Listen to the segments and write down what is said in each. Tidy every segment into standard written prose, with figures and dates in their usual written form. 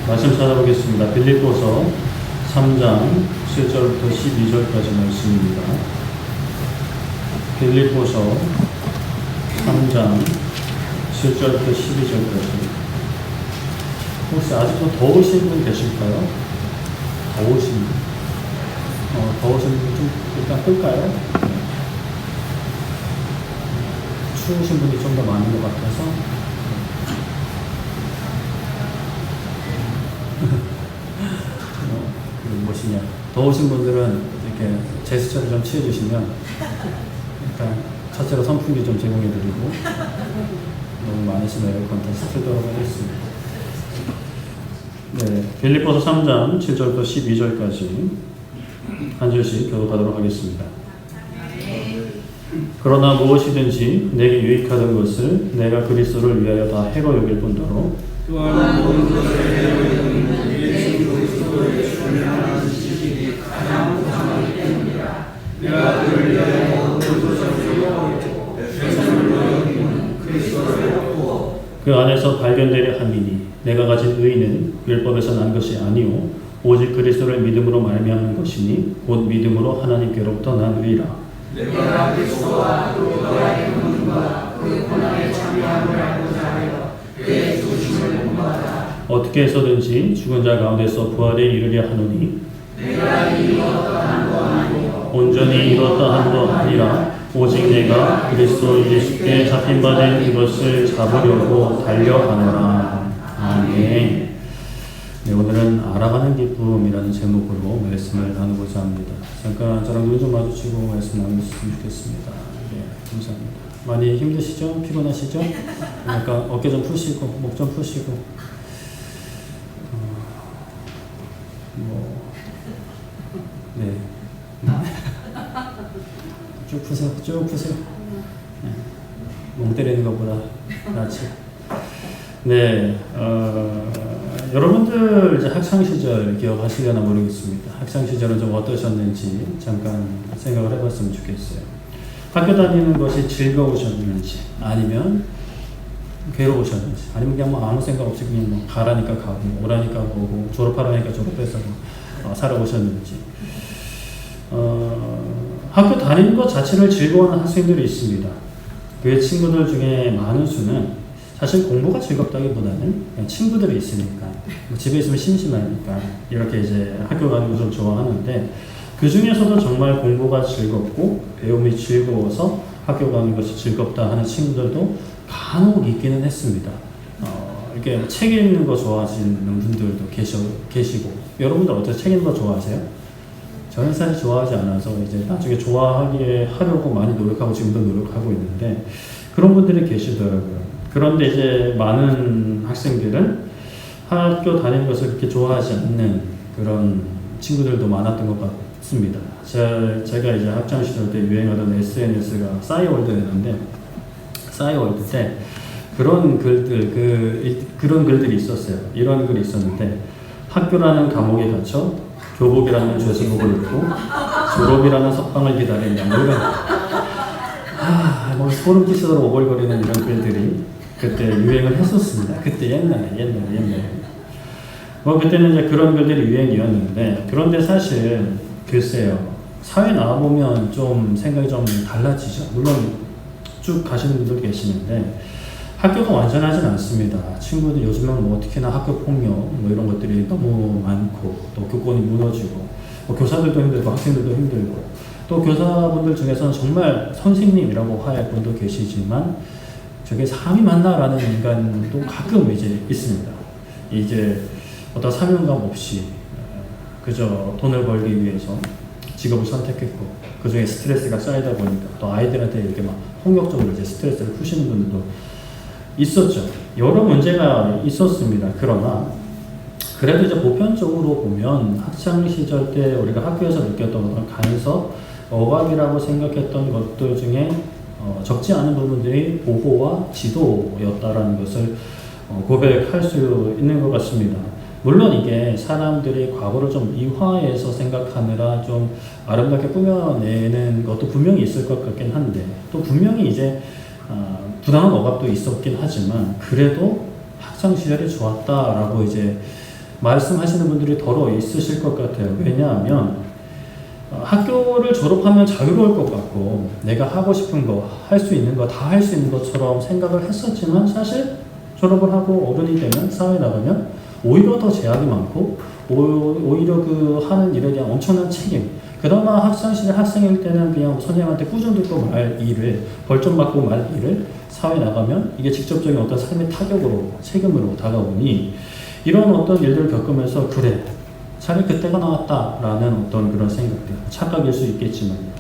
말씀 찾아보겠습니다. 빌립보서 3장 7절부터 12절까지 말씀입니다. 빌립보서 3장 7절부터 12절까지. 혹시 아직도 더우신 분 계실까요? 더우신 분. 더우신 분 좀 일단 끌까요? 추우신 분이 좀 더 많은 것 같아서. 무엇이냐, 더우신 분들은 이렇게 제스처를 좀 취해주시면 일단 첫째로 선풍기 좀 제공해드리고, 너무 많으시면 에어컨 다시 틀도록 하겠습니다. 네, 빌립보서 3장 7절부터 12절까지 한 절씩 교독하도록 하겠습니다. 그러나 무엇이든지 내게 유익하던 것을 내가 그리스도를 위하여 다 해로 여길 뿐더러 또한 모든 것을 해로 여기는 예수 그리스도의 충만한 지식이 가장 우선하기 때문이라. 내가 그를 위하여 모든 것을 세우고 백성으로 여기는 그리스도를 얻고 그 안에서 발견되려 함이니 내가 가진 의는 율법에서 난 것이 아니오 오직 그리스도를 믿음으로 말미암는 것이니 곧 믿음으로 하나님께로부터 난 의라. 내가 그리스도와 또 너의 믿음과 그 고난에 참여함을 알고자 하여 그의 죽으심을 본받아 어떻게 해서든지 죽은 자 가운데서 부활에 이르려 하노니 내가 이루었다 한 거 아니요 온전히 이루었다 한 거 아니라 오직 내가 그리스도 예수께 잡힌 바 된 이것을 잡으려고 달려가노라. 아멘. 네, 오늘은 알아가는 기쁨이라는 제목으로 말씀을 나누고자 합니다. 잠깐 저랑 눈 좀 마주치고 말씀 나누셨으면 좋겠습니다. 네, 감사합니다. 많이 힘드시죠? 피곤하시죠? 약간 어깨 좀 푸시고 목 좀 푸시고 네. 쭉 푸세요. 쭉 푸세요. 네. 멍 때리는 것보다 낫지. 네, 여러분들 이제 학창 시절 기억하시려나 모르겠습니다. 학창 시절은 좀 어떠셨는지 잠깐 생각을 해봤으면 좋겠어요. 학교 다니는 것이 즐거우셨는지, 아니면 괴로우셨는지, 아니면 그냥 뭐 아무 생각 없이 그냥 뭐 가라니까 가고, 오라니까 오고, 졸업하라니까 졸업해서 살아오셨는지. 학교 다니는 것 자체를 즐거워하는 학생들이 있습니다. 그 친구들 중에 많은 수는 사실 공부가 즐겁다기보다는 그냥 친구들이 있으니까, 뭐 집에 있으면 심심하니까 이렇게 이제 학교 가는 것을 좋아하는데, 그 중에서도 정말 공부가 즐겁고 배움이 즐거워서 학교 가는 것이 즐겁다 하는 친구들도 간혹 있기는 했습니다. 이렇게 책 읽는 거 좋아하시는 분들도 계시고, 여러분들 어때요? 책 읽는 거 좋아하세요? 저는 사실 좋아하지 않아서 이제 나중에 좋아하게 하려고 많이 노력하고 지금도 노력하고 있는데, 그런 분들이 계시더라고요. 그런데 이제 많은 학생들은 학교 다니는 것을 그렇게 좋아하지 않는 그런 친구들도 많았던 것 같습니다. 제가 이제 학창시절 때 유행하던 SNS가 싸이월드였는데, 싸이월드 때 그런 글들이 있었어요. 이런 글이 있었는데, 학교라는 감옥에 갇혀 교복이라는 죄수복을 입고 졸업이라는 석방을 기다린다. 뭐 소름 끼치도록 오글거리는 이런 글들이 그때 유행을 했었습니다. 그때 옛날에. 뭐 그때는 이제 그런 글들이 유행이었는데, 그런데 사실 글쎄요, 사회 나와보면 좀 생각이 좀 달라지죠. 물론 쭉 가시는 분들 계시는데 학교가 완전하진 않습니다. 친구들 요즘은 뭐 특히나 학교 폭력 뭐 이런 것들이 너무 많고, 또 교권이 무너지고, 뭐 교사들도 힘들고 학생들도 힘들고, 또 교사분들 중에서는 정말 선생님이라고 할 분도 계시지만 저게 사람이 맞나라는 인간도 가끔 이제 있습니다. 이제 어떤 사명감 없이 그저 돈을 벌기 위해서 직업을 선택했고, 그 중에 스트레스가 쌓이다 보니까 또 아이들한테 이렇게 막 폭력적으로 이제 스트레스를 푸시는 분들도 있었죠. 여러 문제가 있었습니다. 그러나 그래도 이제 보편적으로 보면 학창 시절 때 우리가 학교에서 느꼈던 어떤 간섭, 억압이라고 생각했던 것들 중에 적지 않은 부분들이 보호와 지도였다라는 것을 고백할 수 있는 것 같습니다. 물론 이게 사람들이 과거를 좀 이화해서 생각하느라 좀 아름답게 꾸며내는 것도 분명히 있을 것 같긴 한데, 또 분명히 이제 부당한 억압도 있었긴 하지만 그래도 학창 시절이 좋았다라고 이제 말씀하시는 분들이 더러 있으실 것 같아요. 왜냐하면 학교를 졸업하면 자유로울 것 같고 내가 하고 싶은 거, 할 수 있는 거 다 할 수 있는 것처럼 생각을 했었지만 사실 졸업을 하고 어른이 되면 사회에 나가면 오히려 더 제약이 많고 오히려 그 하는 일에 대한 엄청난 책임, 그나마 학창시절 학생일 때는 그냥 선생님한테 꾸중 듣고 말 일을, 벌점 받고 말 일을 사회에 나가면 이게 직접적인 어떤 삶의 타격으로, 책임으로 다가오니 이런 어떤 일들을 겪으면서 그래, 차라리 그때가 나왔다라는 어떤 그런 생각들, 착각일 수 있겠지만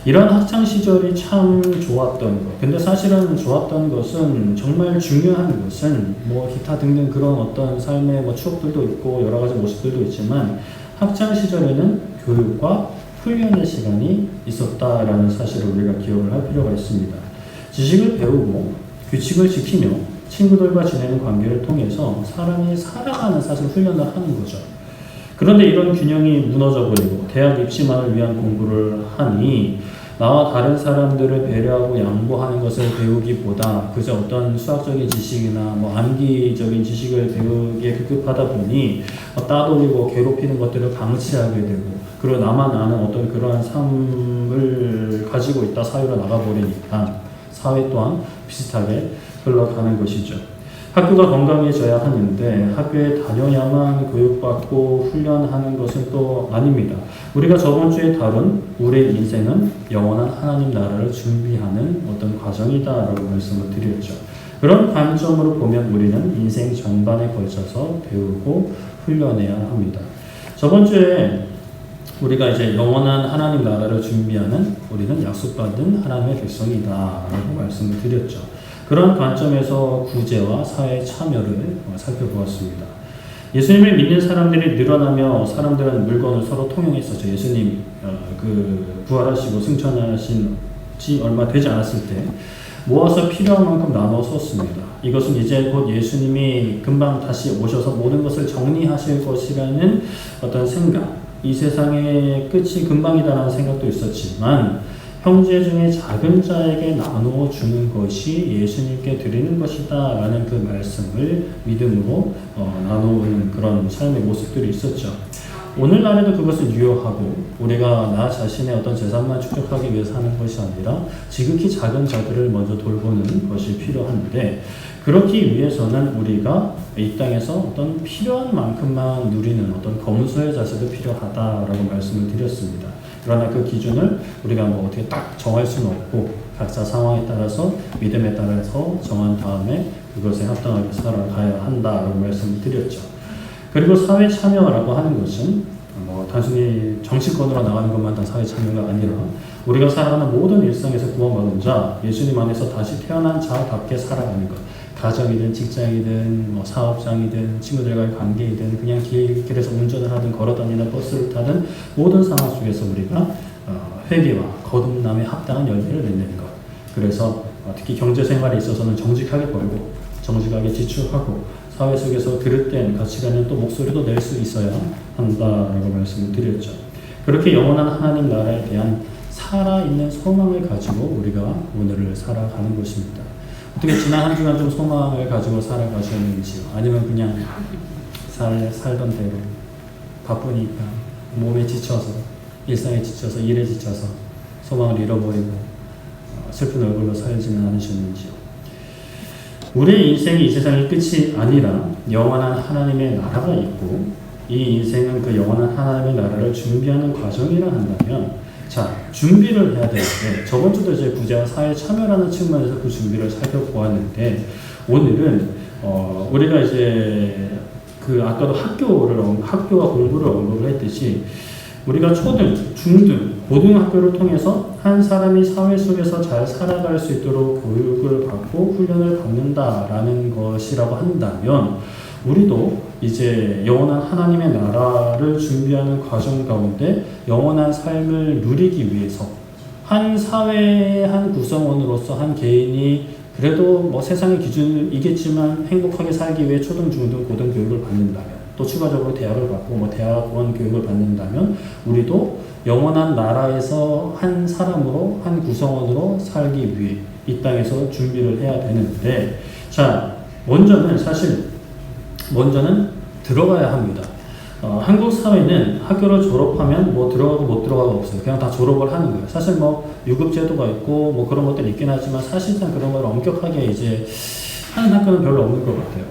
이런 학창시절이 참 좋았던 것. 근데 사실은 좋았던 것은, 정말 중요한 것은 뭐 기타 등등 그런 어떤 삶의 뭐 추억들도 있고 여러 가지 모습들도 있지만 학창시절에는 교육과 훈련의 시간이 있었다라는 사실을 우리가 기억을 할 필요가 있습니다. 지식을 배우고 규칙을 지키며 친구들과 지내는 관계를 통해서 사람이 살아가는 사실 훈련을 하는 거죠. 그런데 이런 균형이 무너져 버리고 대학 입시만을 위한 공부를 하니 나와 다른 사람들을 배려하고 양보하는 것을 배우기보다 그저 어떤 수학적인 지식이나 뭐 암기적인 지식을 배우기에 급급하다 보니 따돌리고 괴롭히는 것들을 방치하게 되고, 그리고 나만 아는 어떤 그러한 삶을 가지고 있다 사회로 나가버리니까 사회 또한 비슷하게 흘러가는 것이죠. 학교가 건강해져야 하는데 학교에 다녀야만 교육받고 훈련하는 것은 또 아닙니다. 우리가 저번 주에 다룬 우리의 인생은 영원한 하나님 나라를 준비하는 어떤 과정이다라고 말씀을 드렸죠. 그런 관점으로 보면 우리는 인생 전반에 걸쳐서 배우고 훈련해야 합니다. 저번 주에 우리가 이제 영원한 하나님 나라를 준비하는, 우리는 약속받은 하나님의 백성이다라고 말씀을 드렸죠. 그런 관점에서 구제와 사회 참여를 살펴보았습니다. 예수님을 믿는 사람들이 늘어나며 사람들은 물건을 서로 통용했었죠. 예수님 그 부활하시고 승천하신 지 얼마 되지 않았을 때 모아서 필요한 만큼 나눠 썼습니다. 이것은 이제 곧 예수님이 금방 다시 오셔서 모든 것을 정리하실 것이라는 어떤 생각, 이 세상의 끝이 금방이다라는 생각도 있었지만 형제 중에 작은 자에게 나누어 주는 것이 예수님께 드리는 것이다 라는 그 말씀을 믿음으로 나누는 그런 삶의 모습들이 있었죠. 오늘날에도 그것을 유효하고 우리가 나 자신의 어떤 재산만 축적하기 위해서 하는 것이 아니라 지극히 작은 자들을 먼저 돌보는 것이 필요한데, 그렇기 위해서는 우리가 이 땅에서 어떤 필요한 만큼만 누리는 어떤 검소의 자세도 필요하다라고 말씀을 드렸습니다. 그러나 그 기준을 우리가 뭐 어떻게 딱 정할 수는 없고 각자 상황에 따라서 믿음에 따라서 정한 다음에 그것에 합당하게 살아가야 한다라고 말씀을 드렸죠. 그리고 사회 참여라고 하는 것은 뭐 단순히 정치권으로 나가는 것만 다 사회 참여가 아니라 우리가 살아가는 모든 일상에서 구원받은 자, 예수님 안에서 다시 태어난 자답게 살아가는 것. 가정이든 직장이든 뭐 사업장이든 친구들과의 관계이든 그냥 길에서 운전을 하든 걸어다니는 버스를 타든 모든 상황 속에서 우리가 회개와 거듭남에 합당한 열매를 맺는 것. 그래서 특히 경제생활에 있어서는 정직하게 벌고 정직하게 지출하고 사회 속에서 그릇된 가치관은 또 목소리도 낼 수 있어야 한다라고 말씀을 드렸죠. 그렇게 영원한 하나님 나라에 대한 살아있는 소망을 가지고 우리가 오늘을 살아가는 것입니다. 어떻게 지난 한 주간 좀 소망을 가지고 살아가셨는지요? 아니면 그냥 살던 대로 바쁘니까 몸에 지쳐서, 일상에 지쳐서, 일에 지쳐서 소망을 잃어버리고 슬픈 얼굴로 살지는 않으셨는지요? 우리의 인생이 이 세상의 끝이 아니라 영원한 하나님의 나라가 있고 이 인생은 그 영원한 하나님의 나라를 준비하는 과정이라 한다면, 자, 준비를 해야 되는데 저번 주도 이제 구제와 사회 참여라는 측면에서 그 준비를 살펴보았는데 오늘은 우리가 이제 그 아까도 학교와 공부를 언급을 했듯이 우리가 초등, 중등, 고등학교를 통해서 한 사람이 사회 속에서 잘 살아갈 수 있도록 교육을 받고 훈련을 받는다라는 것이라고 한다면 우리도 이제 영원한 하나님의 나라를 준비하는 과정 가운데 영원한 삶을 누리기 위해서 한 사회의 한 구성원으로서 한 개인이 그래도 뭐 세상의 기준이겠지만 행복하게 살기 위해 초등, 중등, 고등 교육을 받는다면, 또 추가적으로 대학을 받고 뭐 대학원 교육을 받는다면 우리도 영원한 나라에서 한 사람으로, 한 구성원으로 살기 위해 이 땅에서 준비를 해야 되는데, 자, 먼저는 들어가야 합니다. 한국 사회는 학교를 졸업하면 뭐 들어가고 못 들어가고 없어요. 그냥 다 졸업을 하는 거예요. 사실 뭐 유급제도가 있고 뭐 그런 것들이 있긴 하지만 사실상 그런 걸 엄격하게 이제 하는 학교는 별로 없는 것 같아요.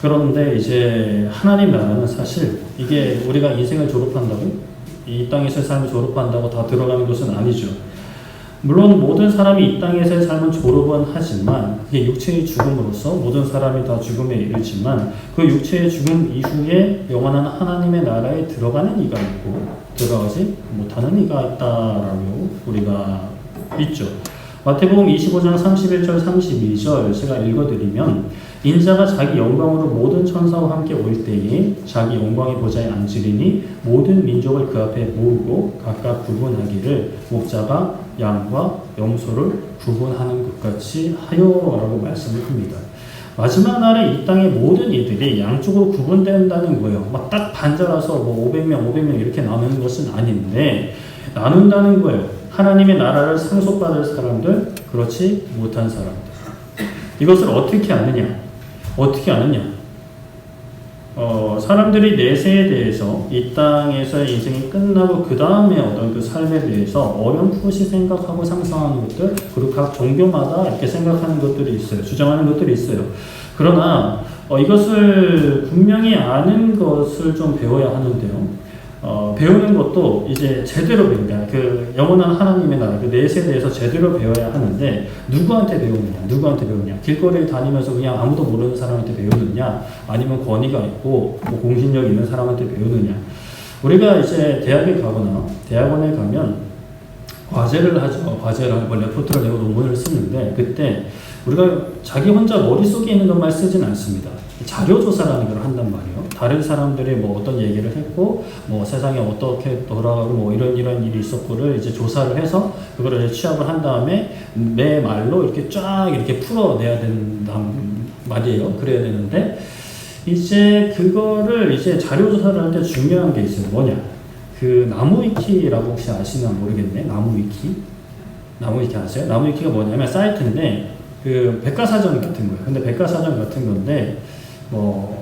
그런데 이제 하나님 나라는 사실 이게 우리가 인생을 졸업한다고 이 땅에서의 삶을 졸업한다고 다 들어가는 것은 아니죠. 물론 모든 사람이 이 땅에서의 삶은 졸업은 하지만 그게 육체의 죽음으로써 모든 사람이 다 죽음에 이르지만 그 육체의 죽음 이후에 영원한 하나님의 나라에 들어가는 이가 있고 들어가지 못하는 이가 있다라고 우리가 있죠. 마태복음 25장 31절 32절 제가 읽어드리면 인자가 자기 영광으로 모든 천사와 함께 올 때에 자기 영광의 보좌에 앉으리니 모든 민족을 그 앞에 모으고 각각 구분하기를 목자가 양과 염소를 구분하는 것 같이 하여라고 말씀을 합니다. 마지막 날에 이 땅의 모든 이들이 양쪽으로 구분된다는 거예요. 막 딱 반절라서 뭐 500명 이렇게 나누는 것은 아닌데 나눈다는 거예요. 하나님의 나라를 상속받을 사람들, 그렇지 못한 사람들. 이것을 어떻게 아느냐? 사람들이 내세에 대해서 이 땅에서의 인생이 끝나고 그 다음에 어떤 그 삶에 대해서 어렴풋이 생각하고 상상하는 것들, 그리고 각 종교마다 이렇게 생각하는 것들이 있어요. 주장하는 것들이 있어요. 그러나 이것을 분명히 아는 것을 좀 배워야 하는데요. 배우는 것도 이제 제대로 배우냐. 그 영원한 하나님의 나라, 그 내세에 대해서 제대로 배워야 하는데 누구한테 배우느냐. 길거리에 다니면서 그냥 아무도 모르는 사람한테 배우느냐, 아니면 권위가 있고 뭐 공신력 있는 사람한테 배우느냐. 우리가 이제 대학에 가거나 대학원에 가면 과제를 하죠. 과제를 하고 레포트를 내고 논문을 쓰는데 그때 우리가 자기 혼자 머릿속에 있는 것만 쓰진 않습니다. 자료조사라는 걸 한단 말이에요. 다른 사람들이 뭐 어떤 얘기를 했고, 뭐 세상에 어떻게 돌아가고, 뭐 이런 일이 있었고를 이제 조사를 해서, 그거를 이제 취합을 한 다음에, 내 말로 이렇게 쫙 이렇게 풀어내야 된단 말이에요. 그래야 되는데, 이제 그거를 이제 자료조사를 할 때 중요한 게 있어요. 뭐냐? 그 나무위키라고 혹시 아시나 모르겠네. 나무위키 아세요? 나무위키가 뭐냐면 사이트인데, 그 백과사전 같은 거예요. 근데 백과사전 같은 건데, 뭐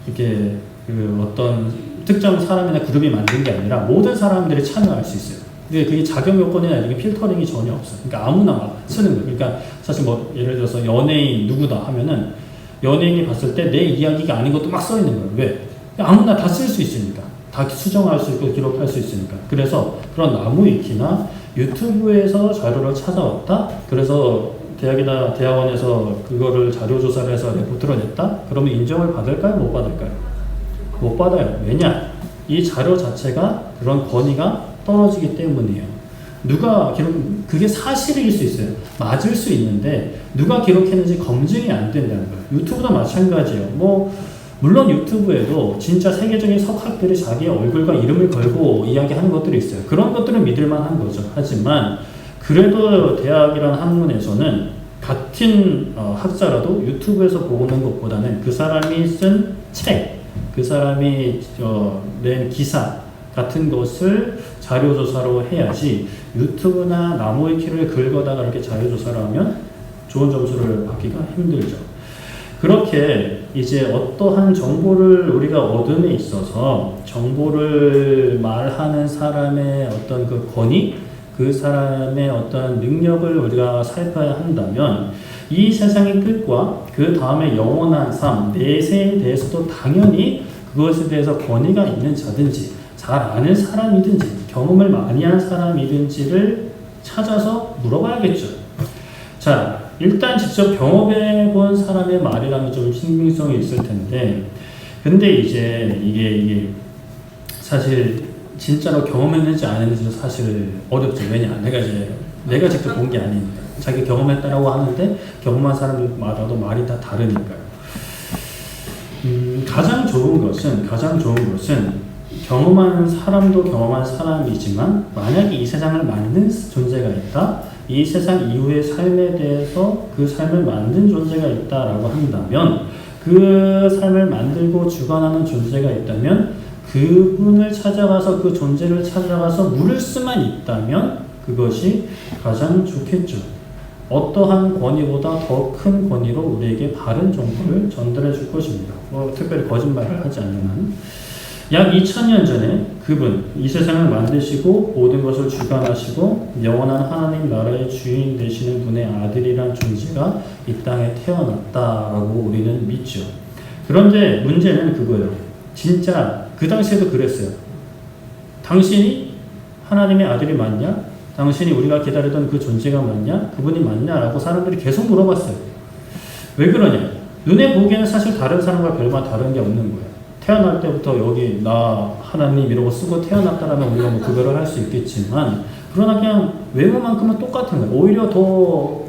이렇게 그 어떤 특정 사람이나 그룹이 만든 게 아니라 모든 사람들이 참여할 수 있어요. 근데 그게 자격 요건이나 이런 게 필터링이 전혀 없어요. 그러니까 아무나 막 쓰는 거예요. 그러니까 사실 뭐 예를 들어서 연예인 누구다 하면은 연예인이 봤을 때 내 이야기가 아닌 것도 막 써 있는 거예요. 왜? 아무나 다 쓸 수 있으니까. 다 수정할 수 있고 기록할 수 있으니까. 그래서 그런 나무위키나 유튜브에서 자료를 찾아왔다. 그래서 대학원에서 그거를 자료조사를 해서 레포트를 냈다? 그러면 인정을 받을까요? 못 받을까요? 못 받아요. 왜냐? 이 자료 자체가 그런 권위가 떨어지기 때문이에요. 그게 사실일 수 있어요. 맞을 수 있는데, 누가 기록했는지 검증이 안 된다는 거예요. 유튜브도 마찬가지예요. 물론 유튜브에도 진짜 세계적인 석학들이 자기의 얼굴과 이름을 걸고 이야기하는 것들이 있어요. 그런 것들은 믿을만한 거죠. 하지만, 그래도 대학이라는 학문에서는 같은 학자라도 유튜브에서 보는 것보다는 그 사람이 쓴 책, 그 사람이 낸 기사 같은 것을 자료조사로 해야지 유튜브나 나무위키를 긁어다가 이렇게 자료조사를 하면 좋은 점수를 받기가 힘들죠. 그렇게 이제 어떠한 정보를 우리가 얻음에 있어서 정보를 말하는 사람의 어떤 그 권위, 그 사람의 어떤 능력을 우리가 살펴야 한다면 이 세상의 끝과 그 다음에 영원한 삶, 내세에 대해서도 당연히 그것에 대해서 권위가 있는 자든지 잘 아는 사람이든지 경험을 많이 한 사람이든지를 찾아서 물어봐야겠죠. 자, 일단 직접 경험해 본 사람의 말이라면 좀 신빙성이 있을 텐데, 근데 이제 이게 사실 진짜로 경험했는지 안 했는지 사실 어렵죠. 왜냐? 내가 직접 본 게 아니니까. 자기 경험했다라고 하는데 경험한 사람마다도 말이 다 다르니까요. 가장 좋은 것은 경험한 사람도 경험한 사람이지만 만약에 이 세상을 만든 존재가 있다, 이 세상 이후의 삶에 대해서 그 삶을 만든 존재가 있다라고 한다면, 그 삶을 만들고 주관하는 존재가 있다면 그분을 찾아가서 그 존재를 찾아가서 물을 수만 있다면 그것이 가장 좋겠죠. 어떠한 권위보다 더 큰 권위로 우리에게 바른 정보를 전달해 줄 것입니다. 특별히 거짓말을 하지 않는 한. 약 2000년 전에 그분, 이 세상을 만드시고 모든 것을 주관하시고 영원한 하나님 나라의 주인 되시는 분의 아들이란 존재가 이 땅에 태어났다라고 우리는 믿죠. 그런데 문제는 그거예요. 진짜 그 당시에도 그랬어요. 당신이 하나님의 아들이 맞냐? 당신이 우리가 기다리던 그 존재가 맞냐? 그분이 맞냐라고 사람들이 계속 물어봤어요. 왜 그러냐? 눈에 보기에는 사실 다른 사람과 별반 다른 게 없는 거예요. 태어날 때부터 여기 나 하나님 이러고 쓰고 태어났다라면 우리가 뭐 구별을 할 수 있겠지만, 그러나 그냥 외모만큼은 똑같은 거예요. 오히려 더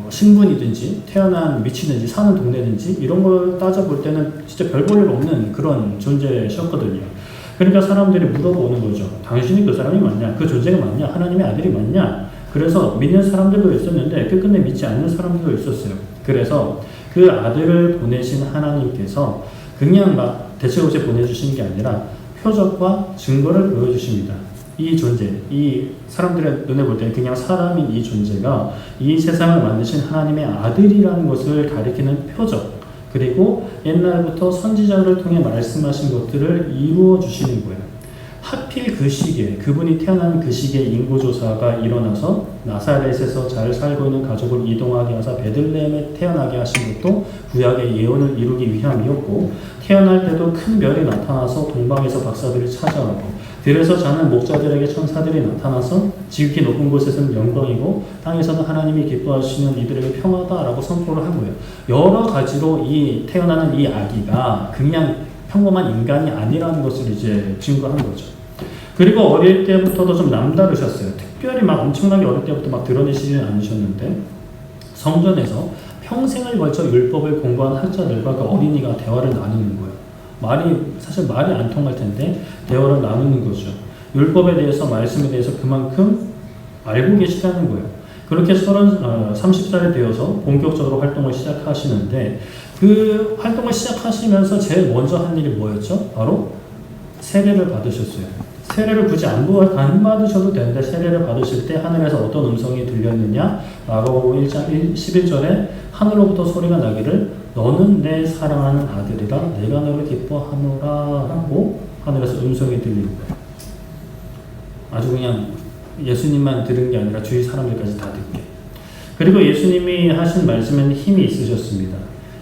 신분이든지 태어난 위치든지 사는 동네든지 이런 걸 따져볼 때는 진짜 별 볼 일 없는 그런 존재셨거든요. 그러니까 사람들이 물어보는 거죠. 당신이 그 사람이 맞냐? 그 존재가 맞냐? 하나님의 아들이 맞냐? 그래서 믿는 사람들도 있었는데 끝끝내 믿지 않는 사람들도 있었어요. 그래서 그 아들을 보내신 하나님께서 그냥 막 대체롭게 보내주신 게 아니라 표적과 증거를 보여주십니다. 이 존재, 이 사람들의 눈에 볼 때는 그냥 사람인 이 존재가 이 세상을 만드신 하나님의 아들이라는 것을 가리키는 표적, 그리고 옛날부터 선지자를 통해 말씀하신 것들을 이루어 주시는 거예요. 하필 그 시기에, 그분이 태어난 그 시기에 인구조사가 일어나서 나사렛에서 잘 살고 있는 가족을 이동하게 하사 베들레헴에 태어나게 하신 것도 구약의 예언을 이루기 위함이었고, 태어날 때도 큰 별이 나타나서 동방에서 박사들이 찾아오고 들에서 자는 목자들에게 천사들이 나타나서 지극히 높은 곳에서는 영광이고 땅에서는 하나님이 기뻐하시는 이들에게 평화다라고 선포를 한 거예요. 여러 가지로 이 태어나는 이 아기가 그냥 평범한 인간이 아니라는 것을 이제 증거한 거죠. 그리고 어릴 때부터도 좀 남다르셨어요. 특별히 막 엄청나게 어릴 때부터 막 드러내시지는 않으셨는데 성전에서 평생을 걸쳐 율법을 공부한 학자들과 그 어린이가 대화를 나누는 거예요. 사실 말이 안 통할 텐데 대화를 나누는 거죠. 율법에 대해서, 말씀에 대해서 그만큼 알고 계시다는 거예요. 그렇게 30살이 되어서 본격적으로 활동을 시작하시는데, 그 활동을 시작하시면서 제일 먼저 한 일이 뭐였죠? 바로 세례를 받으셨어요. 세례를 굳이 안 받으셔도 되는데 세례를 받으실 때 하늘에서 어떤 음성이 들렸느냐? 라고 1장 11절에 하늘로부터 소리가 나기를 너는 내 사랑하는 아들이라 내가 너를 기뻐하노라 라고 하늘에서 음성이 들리는 거예요. 아주 그냥 예수님만 들은 게 아니라 주위 사람들까지 다 듣게. 그리고 예수님이 하신 말씀에는 힘이 있으셨습니다.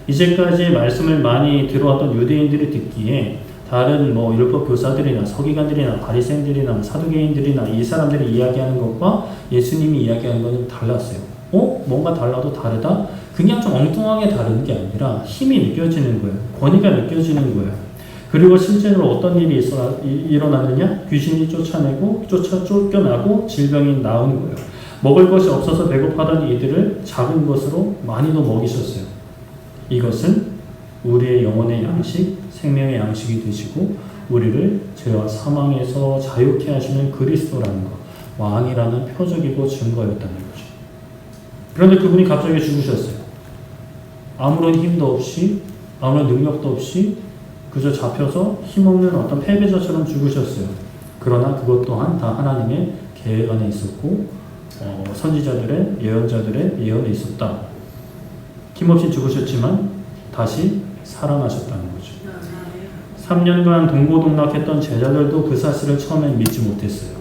이제까지 말씀을 많이 들어왔던 유대인들이 듣기에 다른 율법 교사들이나 서기관들이나 바리새인들이나 사두개인들이나 이 사람들이 이야기하는 것과 예수님이 이야기하는 것은 달랐어요. 뭔가 달라도 다르다? 그냥 좀 엉뚱하게 다른 게 아니라 힘이 느껴지는 거예요. 권위가 느껴지는 거예요. 그리고 실제로 어떤 일이 일어나느냐? 귀신이 쫓겨나고 질병이 나오는 거예요. 먹을 것이 없어서 배고파던 이들을 작은 것으로 많이도 먹이셨어요. 이것은 우리의 영혼의 양식, 생명의 양식이 되시고 우리를 죄와 사망에서 자유케 하시는 그리스도라는 것, 왕이라는 표적이고 증거였다는 거죠. 그런데 그분이 갑자기 죽으셨어요. 아무런 힘도 없이, 아무런 능력도 없이 그저 잡혀서 힘없는 어떤 패배자처럼 죽으셨어요. 그러나 그것 또한 다 하나님의 계획 안에 있었고 선지자들의, 예언자들의 예언에 있었다. 힘없이 죽으셨지만 다시 살아나셨다는 거죠. 3년간 동고동락했던 제자들도 그 사실을 처음엔 믿지 못했어요.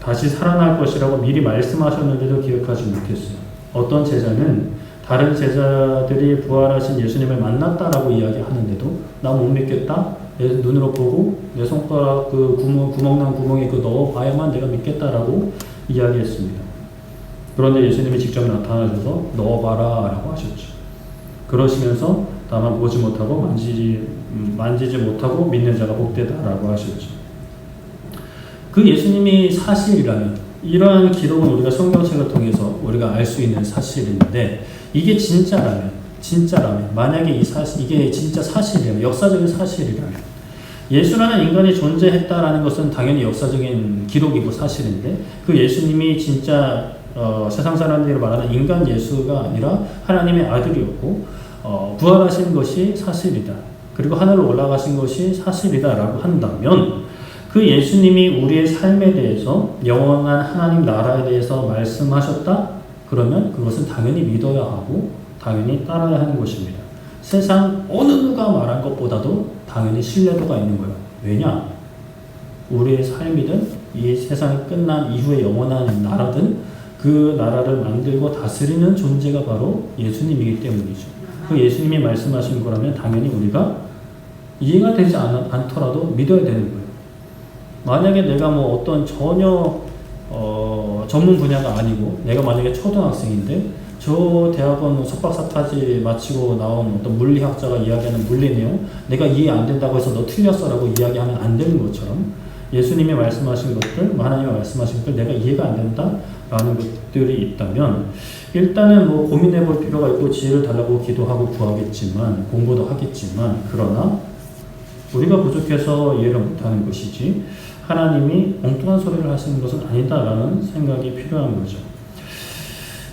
다시 살아날 것이라고 미리 말씀하셨는데도 기억하지 못했어요. 어떤 제자는 다른 제자들이 부활하신 예수님을 만났다라고 이야기하는데도 나 못 믿겠다. 내 눈으로 보고 내 손가락 그 구멍난 구멍에 넣어봐야만 내가 믿겠다라고 이야기했습니다. 그런데 예수님이 직접 나타나셔서 넣어봐라 라고 하셨죠. 그러시면서 다만 보지 못하고 만지지 못하고 믿는 자가 복되다라고 하셨죠. 그 예수님이 사실이라면, 이러한 기록은 우리가 성경책을 통해서 우리가 알 수 있는 사실인데, 이게 진짜라면, 만약에 이게 진짜 사실이라면, 역사적인 사실이라면, 예수라는 인간이 존재했다라는 것은 당연히 역사적인 기록이고 사실인데, 그 예수님이 진짜 세상 사람들이 말하는 인간 예수가 아니라 하나님의 아들이었고 부활하신 것이 사실이다. 그리고 하늘로 올라가신 것이 사실이다라고 한다면 그 예수님이 우리의 삶에 대해서 영원한 하나님 나라에 대해서 말씀하셨다? 그러면 그것은 당연히 믿어야 하고 당연히 따라야 하는 것입니다. 세상 어느 누가 말한 것보다도 당연히 신뢰도가 있는 거예요. 왜냐? 우리의 삶이든 이 세상이 끝난 이후에 영원한 나라든 그 나라를 만들고 다스리는 존재가 바로 예수님이기 때문이죠. 그 예수님이 말씀하신 거라면 당연히 우리가 이해가 되지 않더라도 믿어야 되는 거예요. 만약에 내가 뭐 어떤 전혀 전문 분야가 아니고 내가 만약에 초등학생인데 저 대학원 석박사까지 마치고 나온 어떤 물리학자가 이야기하는 물리 내용 내가 이해 안 된다고 해서 너 틀렸어 라고 이야기하면 안 되는 것처럼 예수님이 말씀하신 것들, 하나님이 말씀하신 것들 내가 이해가 안 된다 라는 것들이 있다면 일단은 뭐 고민해 볼 필요가 있고 지혜를 달라고 기도하고 구하겠지만 공부도 하겠지만 그러나 우리가 부족해서 이해를 못하는 것이지 하나님이 엉뚱한 소리를 하시는 것은 아니다라는 생각이 필요한 거죠.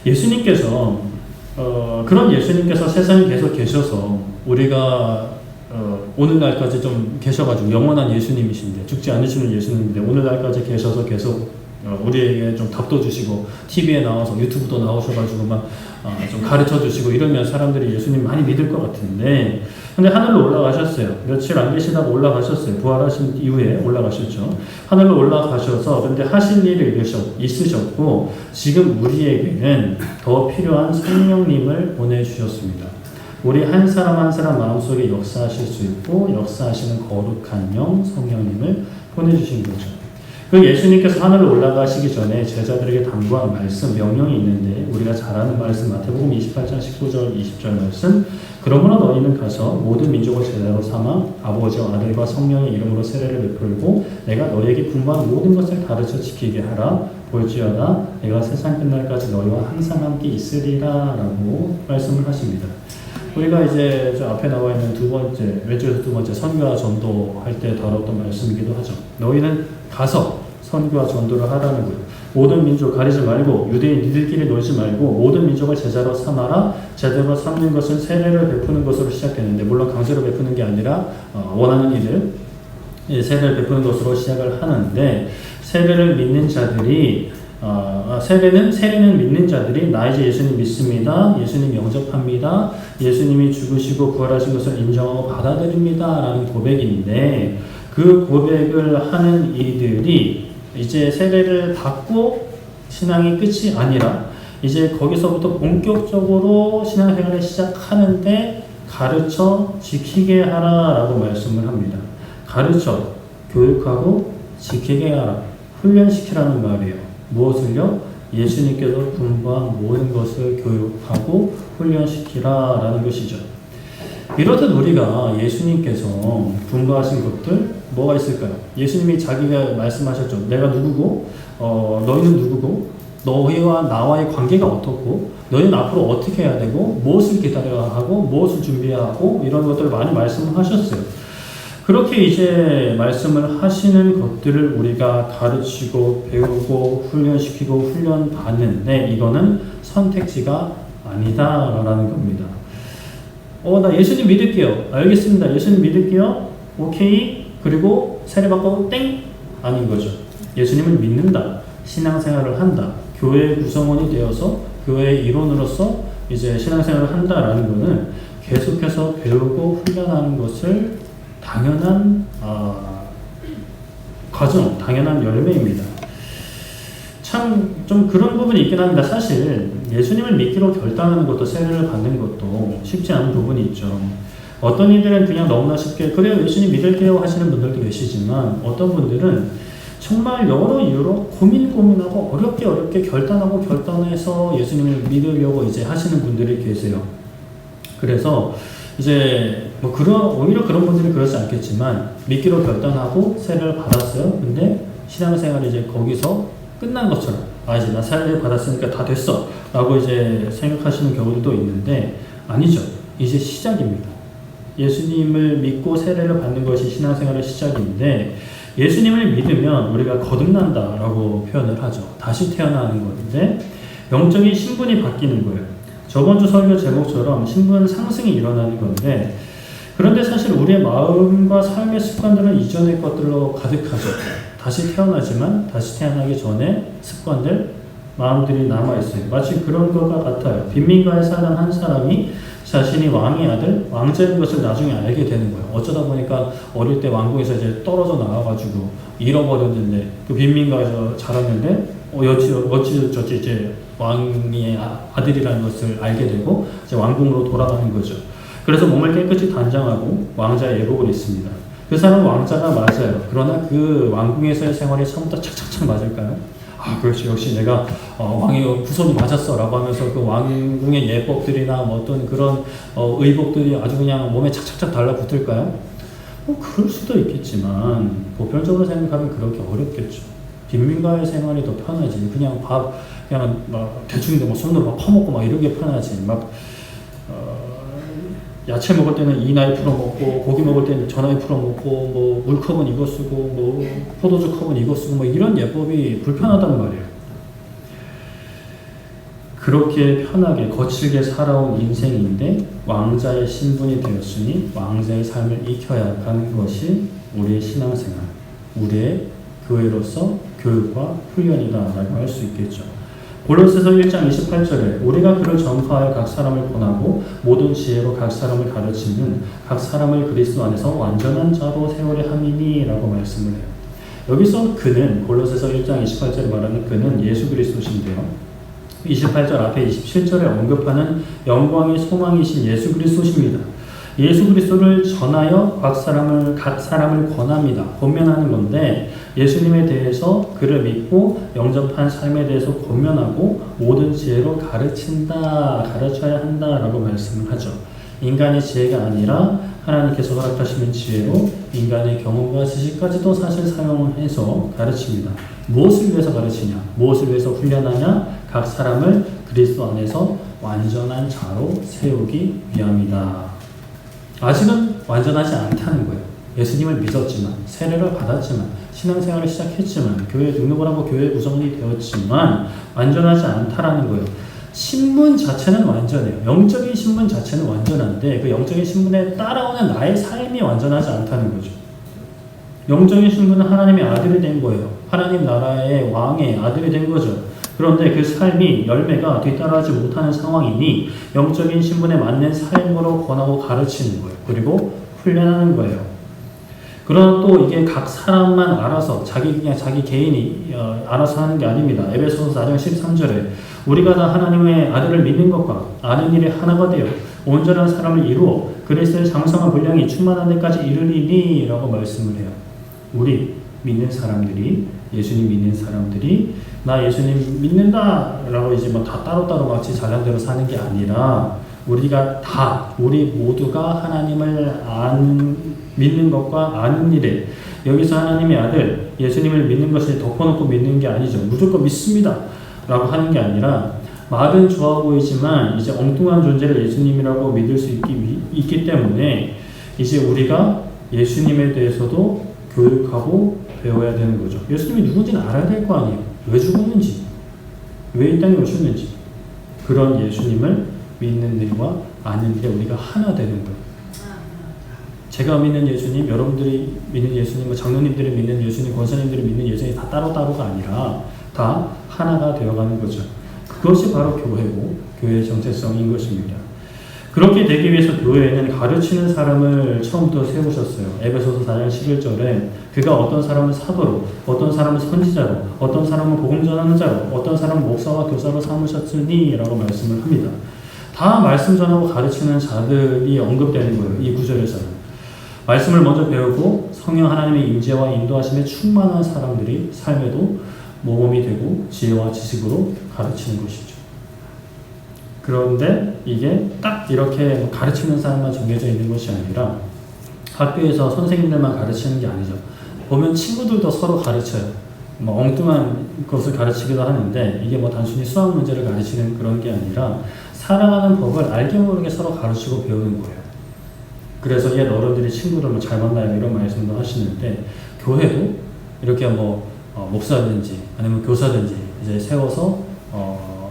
예수님께서 그런 예수님께서 세상에 계속 계셔서 우리가 오늘날까지 좀 계셔가지고 영원한 예수님이신데 죽지 않으시는 예수님인데 오늘날까지 계셔서 계속 우리에게 좀 답도 주시고 TV에 나와서 유튜브도 나오셔가지고 막 좀 가르쳐 주시고 이러면 사람들이 예수님 많이 믿을 것 같은데 근데 하늘로 올라가셨어요. 며칠 안 계시다가 올라가셨어요. 부활하신 이후에 올라가셨죠. 하늘로 올라가셔서 근데 하실 일이 있으셨고 지금 우리에게는 더 필요한 성령님을 보내주셨습니다. 우리 한 사람 한 사람 마음속에 역사하실 수 있고 역사하시는 거룩한 영 성령님을 보내주신 거죠. 그 예수님께서 하늘로 올라가시기 전에 제자들에게 당부한 말씀, 명령이 있는데 우리가 잘 아는 말씀 마태복음 28장 19절 20절 말씀 그러므로 너희는 가서 모든 민족을 제자로 삼아 아버지와 아들과 성령의 이름으로 세례를 베풀고 내가 너희에게 분부한 모든 것을 가르쳐 지키게 하라 볼지어다 내가 세상 끝날까지 너희와 항상 함께 있으리라 라고 말씀을 하십니다. 우리가 이제 저 앞에 나와 있는 두 번째, 왼쪽에서 두 번째 선교와 전도할 때 다뤘던 말씀이기도 하죠. 너희는 가서 선교와 전도를 하라는 거예요. 모든 민족 가리지 말고 유대인 니들끼리 놀지 말고 모든 민족을 제자로 삼아라. 제자로 삼는 것은 세례를 베푸는 것으로 시작되는데 물론 강제로 베푸는 게 아니라 원하는 이들 세례를 베푸는 것으로 시작을 하는데 세례를 믿는 자들이 세례는 믿는 자들이 나 이제 예수님 믿습니다. 예수님 영접합니다. 예수님이 죽으시고 부활하신 것을 인정하고 받아들입니다. 라는 고백인데 그 고백을 하는 이들이 이제 세례를 받고 신앙이 끝이 아니라 이제 거기서부터 본격적으로 신앙생활을 시작하는데 가르쳐 지키게 하라 라고 말씀을 합니다. 가르쳐, 교육하고 지키게 하라. 훈련시키라는 말이에요. 무엇을요? 예수님께서 분부한 모든 것을 교육하고 훈련시키라 라는 것이죠. 이렇듯 우리가 예수님께서 분부하신 것들 뭐가 있을까요? 예수님이 자기가 말씀하셨죠. 내가 누구고 너희는 누구고 너희와 나와의 관계가 어떻고 너희는 앞으로 어떻게 해야 되고 무엇을 기다려야 하고 무엇을 준비해야 하고 이런 것들을 많이 말씀을 하셨어요. 그렇게 이제 말씀을 하시는 것들을 우리가 가르치고 배우고 훈련시키고 훈련받는데 이거는 선택지가 아니다라는 겁니다. 나 예수님 믿을게요. 알겠습니다. 예수님 믿을게요. 오케이. 그리고 세례받고 땡? 아닌 거죠. 예수님을 믿는다. 신앙생활을 한다. 교회의 구성원이 되어서 교회의 일원으로서 이제 신앙생활을 한다라는 거는 계속해서 배우고 훈련하는 것을 당연한 과정, 당연한 열매입니다. 참 좀 그런 부분이 있긴 합니다. 사실 예수님을 믿기로 결단하는 것도 세례를 받는 것도 쉽지 않은 부분이 있죠. 어떤 이들은 그냥 너무나 쉽게 그래요 예수님 믿을게요 하시는 분들도 계시지만 어떤 분들은 정말 여러 이유로 고민하고 어렵게 결단해서 예수님을 믿으려고 이제 하시는 분들이 계세요. 그래서 이제 오히려 그런 분들이 그렇지 않겠지만 믿기로 결단하고 세례를 받았어요. 근데 신앙생활이 이제 거기서 끝난 것처럼 이제 나 세례를 받았으니까 다 됐어 라고 이제 생각하시는 경우도 있는데 아니죠. 이제 시작입니다. 예수님을 믿고 세례를 받는 것이 신앙생활의 시작인데 예수님을 믿으면 우리가 거듭난다 라고 표현을 하죠. 다시 태어나는 건데 영적인 신분이 바뀌는 거예요. 저번 주 설교 제목처럼 신분 상승이 일어나는 건데 그런데 사실 우리의 마음과 삶의 습관들은 이전의 것들로 가득하죠. 다시 태어나지만 다시 태어나기 전에 습관들, 마음들이 남아있어요. 마치 그런 것과 같아요. 빈민가에 사는 한 사람이 자신이 왕의 아들, 왕자인 것을 나중에 알게 되는 거예요. 어쩌다 보니까 어릴 때 왕궁에서 이제 떨어져 나와가지고 잃어버렸는데 그 빈민가에서 자랐는데 어찌저찌 이제 왕의 아들이라는 것을 알게 되고 이제 왕궁으로 돌아가는 거죠. 그래서 몸을 깨끗이 단장하고 왕자의 예복을 입습니다. 그 사람은 왕자가 맞아요. 그러나 그 왕궁에서의 생활이 처음부터 착착착 맞을까요? 아, 그렇지. 역시 내가 왕의 후손이 맞았어 라고 하면서 그 왕궁의 예법들이나 뭐 어떤 그런 의복들이 아주 그냥 몸에 착착착 달라붙을까요? 그럴 수도 있겠지만 보편적으로 생각하면 그렇게 어렵겠죠. 빈민가의 생활이 더 편하지. 그냥 그냥 막 대충 뭐 손으로 막 퍼먹고 막 이런 게 편하지. 막 야채 먹을 때는 이 나이프로 먹고 고기 먹을 때는 저 나이프로 먹고 뭐 물컵은 이거 쓰고 뭐 포도주 컵은 이거 쓰고 뭐 이런 예법이 불편하단 말이에요. 그렇게 편하게 거칠게 살아온 인생인데 왕자의 신분이 되었으니 왕자의 삶을 익혀야 하는 것이 우리의 신앙생활, 우리의 교회로서 교육과 훈련이다라고 할 수 있겠죠. 골로새서 1장 28절에 우리가 그를 전파하여 각 사람을 권하고 모든 지혜로 각 사람을 가르치는 각 사람을 그리스도 안에서 완전한 자로 세우려 함이니 라고 말씀을 해요. 여기서 그는 골로새서 1장 28절에 말하는 그는 예수 그리스도신데요. 28절 앞에 27절에 언급하는 영광의 소망이신 예수 그리스도십니다. 예수 그리스도를 전하여 각 사람을 권합니다. 권면하는 건데 예수님에 대해서 그를 믿고 영접한 삶에 대해서 권면하고 모든 지혜로 가르쳐야 한다라고 말씀을 하죠. 인간의 지혜가 아니라 하나님께서 허락하시는 지혜로 인간의 경험과 지식까지도 사실 사용해서 가르칩니다. 무엇을 위해서 가르치냐? 무엇을 위해서 훈련하냐? 각 사람을 그리스도 안에서 완전한 자로 세우기 위함이다. 아직은 완전하지 않다는 거예요. 예수님을 믿었지만, 세례를 받았지만, 신앙생활을 시작했지만, 교회에 등록을 하고 교회 구성원이 되었지만 완전하지 않다라는 거예요. 신분 자체는 완전해요. 영적인 신분 자체는 완전한데 그 영적인 신분에 따라오는 나의 삶이 완전하지 않다는 거죠. 영적인 신분은 하나님의 아들이 된 거예요. 하나님 나라의 왕의 아들이 된 거죠. 그런데 그 삶이 열매가 뒤따라하지 못하는 상황이니 영적인 신분에 맞는 삶으로 권하고 가르치는 거예요. 그리고 훈련하는 거예요. 그러나 또 이게 각 사람만 알아서 자기 개인이 알아서 하는 게 아닙니다. 에베소서 4장 13절에 우리가 다 하나님의 아들을 믿는 것과 아는 일이 하나가 되어 온전한 사람을 이루어 그리스도의 장성한 분량이 충만한 데까지 이르리니 라고 말씀을 해요. 우리 믿는 사람들이, 예수님 믿는 사람들이 나 예수님 믿는다 라고 이제 뭐 다 따로따로 마치 잘난 대로 사는 게 아니라 우리 모두가 하나님을 믿는 것과 아는 일에 여기서 하나님의 아들 예수님을 믿는 것을 덮어놓고 믿는 게 아니죠. 무조건 믿습니다 라고 하는 게 아니라 말은 좋아 보이지만 이제 엉뚱한 존재를 예수님이라고 믿을 수 있기 때문에 이제 우리가 예수님에 대해서도 교육하고 배워야 되는 거죠. 예수님이 누군지는 알아야 될 거 아니에요. 왜 죽었는지, 왜 이 땅에 오셨는지, 그런 예수님을 믿는 일과 아는 일에 우리가 하나 되는 거예요. 제가 믿는 예수님, 여러분들이 믿는 예수님, 장로님들이 믿는 예수님, 권사님들이 믿는 예수님이 다 따로따로가 아니라 다 하나가 되어가는 거죠. 그것이 바로 교회고 교회의 정체성인 것입니다. 그렇게 되기 위해서 교회에는 가르치는 사람을 처음부터 세우셨어요. 에베소서 4장 11절에 그가 어떤 사람은 사도로, 어떤 사람은 선지자로, 어떤 사람은 복음 전하는 자로, 어떤 사람은 목사와 교사로 삼으셨으니 라고 말씀을 합니다. 다 말씀 전하고 가르치는 자들이 언급되는 거예요. 이 구절에서는. 말씀을 먼저 배우고 성령 하나님의 임재와 인도하심에 충만한 사람들이 삶에도 모범이 되고 지혜와 지식으로 가르치는 것이죠. 그런데 이게 딱 이렇게 가르치는 사람만 정해져 있는 것이 아니라 학교에서 선생님들만 가르치는 게 아니죠. 보면 친구들도 서로 가르쳐요. 뭐 엉뚱한 것을 가르치기도 하는데 이게 뭐 단순히 수학 문제를 가르치는 그런 게 아니라 살아가는 법을 알게 모르게 서로 가르치고 배우는 거예요. 그래서 옛 어른들이 친구를 뭐 잘 만나요 이런 말씀도 하시는데 교회도 이렇게 뭐 목사든지 아니면 교사든지 이제 세워서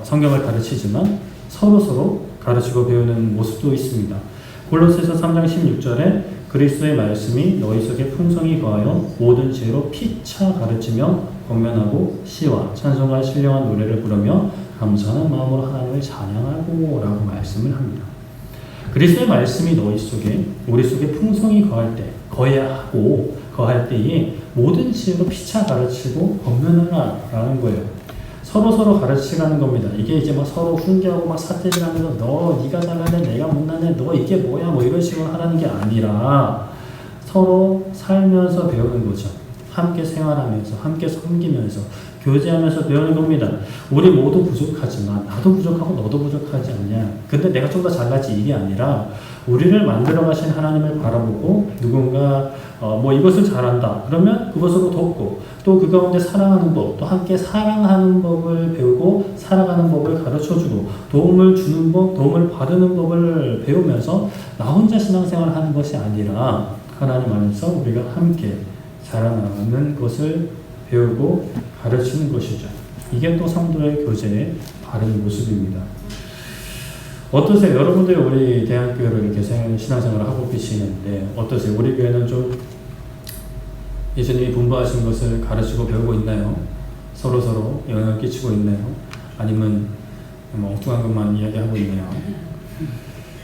성경을 가르치지만 서로 가르치고 배우는 모습도 있습니다. 골로새서 3장 16절에 그리스도의 말씀이 너희 속에 풍성히 거하여 모든 지혜로 피차 가르치며 권면하고 시와 찬송과 신령한 노래를 부르며 감사하는 마음으로 하나님을 찬양하고 라고 말씀을 합니다. 그리스도의 말씀이 너희 속에 우리 속에 풍성히 거할 때에 모든 지혜로 피차 가르치고 권면하라 라는 거예요. 서로 가르치라는 겁니다. 이게 이제 막 서로 훈계하고 막 삿대질하면서 너 네가 잘나네 내가 못나네 너 이게 뭐야 뭐 이런 식으로 하라는 게 아니라 서로 살면서 배우는 거죠. 함께 생활하면서 함께 섬기면서 교제하면서 배우는 겁니다. 우리 모두 부족하지만 나도 부족하고 너도 부족하지 않냐. 근데 내가 좀 더 잘나지 이게 아니라 우리를 만들어 가신 하나님을 바라보고 누군가 뭐 이것을 잘한다 그러면 그것으로 돕고 또 그 가운데 사랑하는 법 또 함께 사랑하는 법을 배우고 살아가는 법을 가르쳐주고 도움을 주는 법 도움을 받는 법을 배우면서 나 혼자 신앙생활을 하는 것이 아니라 하나님 안에서 우리가 함께 자라나가는 것을 배우고 가르치는 것이죠. 이게 또 성도의 교제의 바른 모습입니다. 어떠세요? 여러분들이 우리 대학교를 이렇게 신앙생활을 하고 계시는데 어떠세요? 우리 교회는 좀 예수님이 분부하신 것을 가르치고 배우고 있나요? 서로 영향을 끼치고 있나요? 아니면 뭐 엉뚱한 것만 이야기하고 있나요?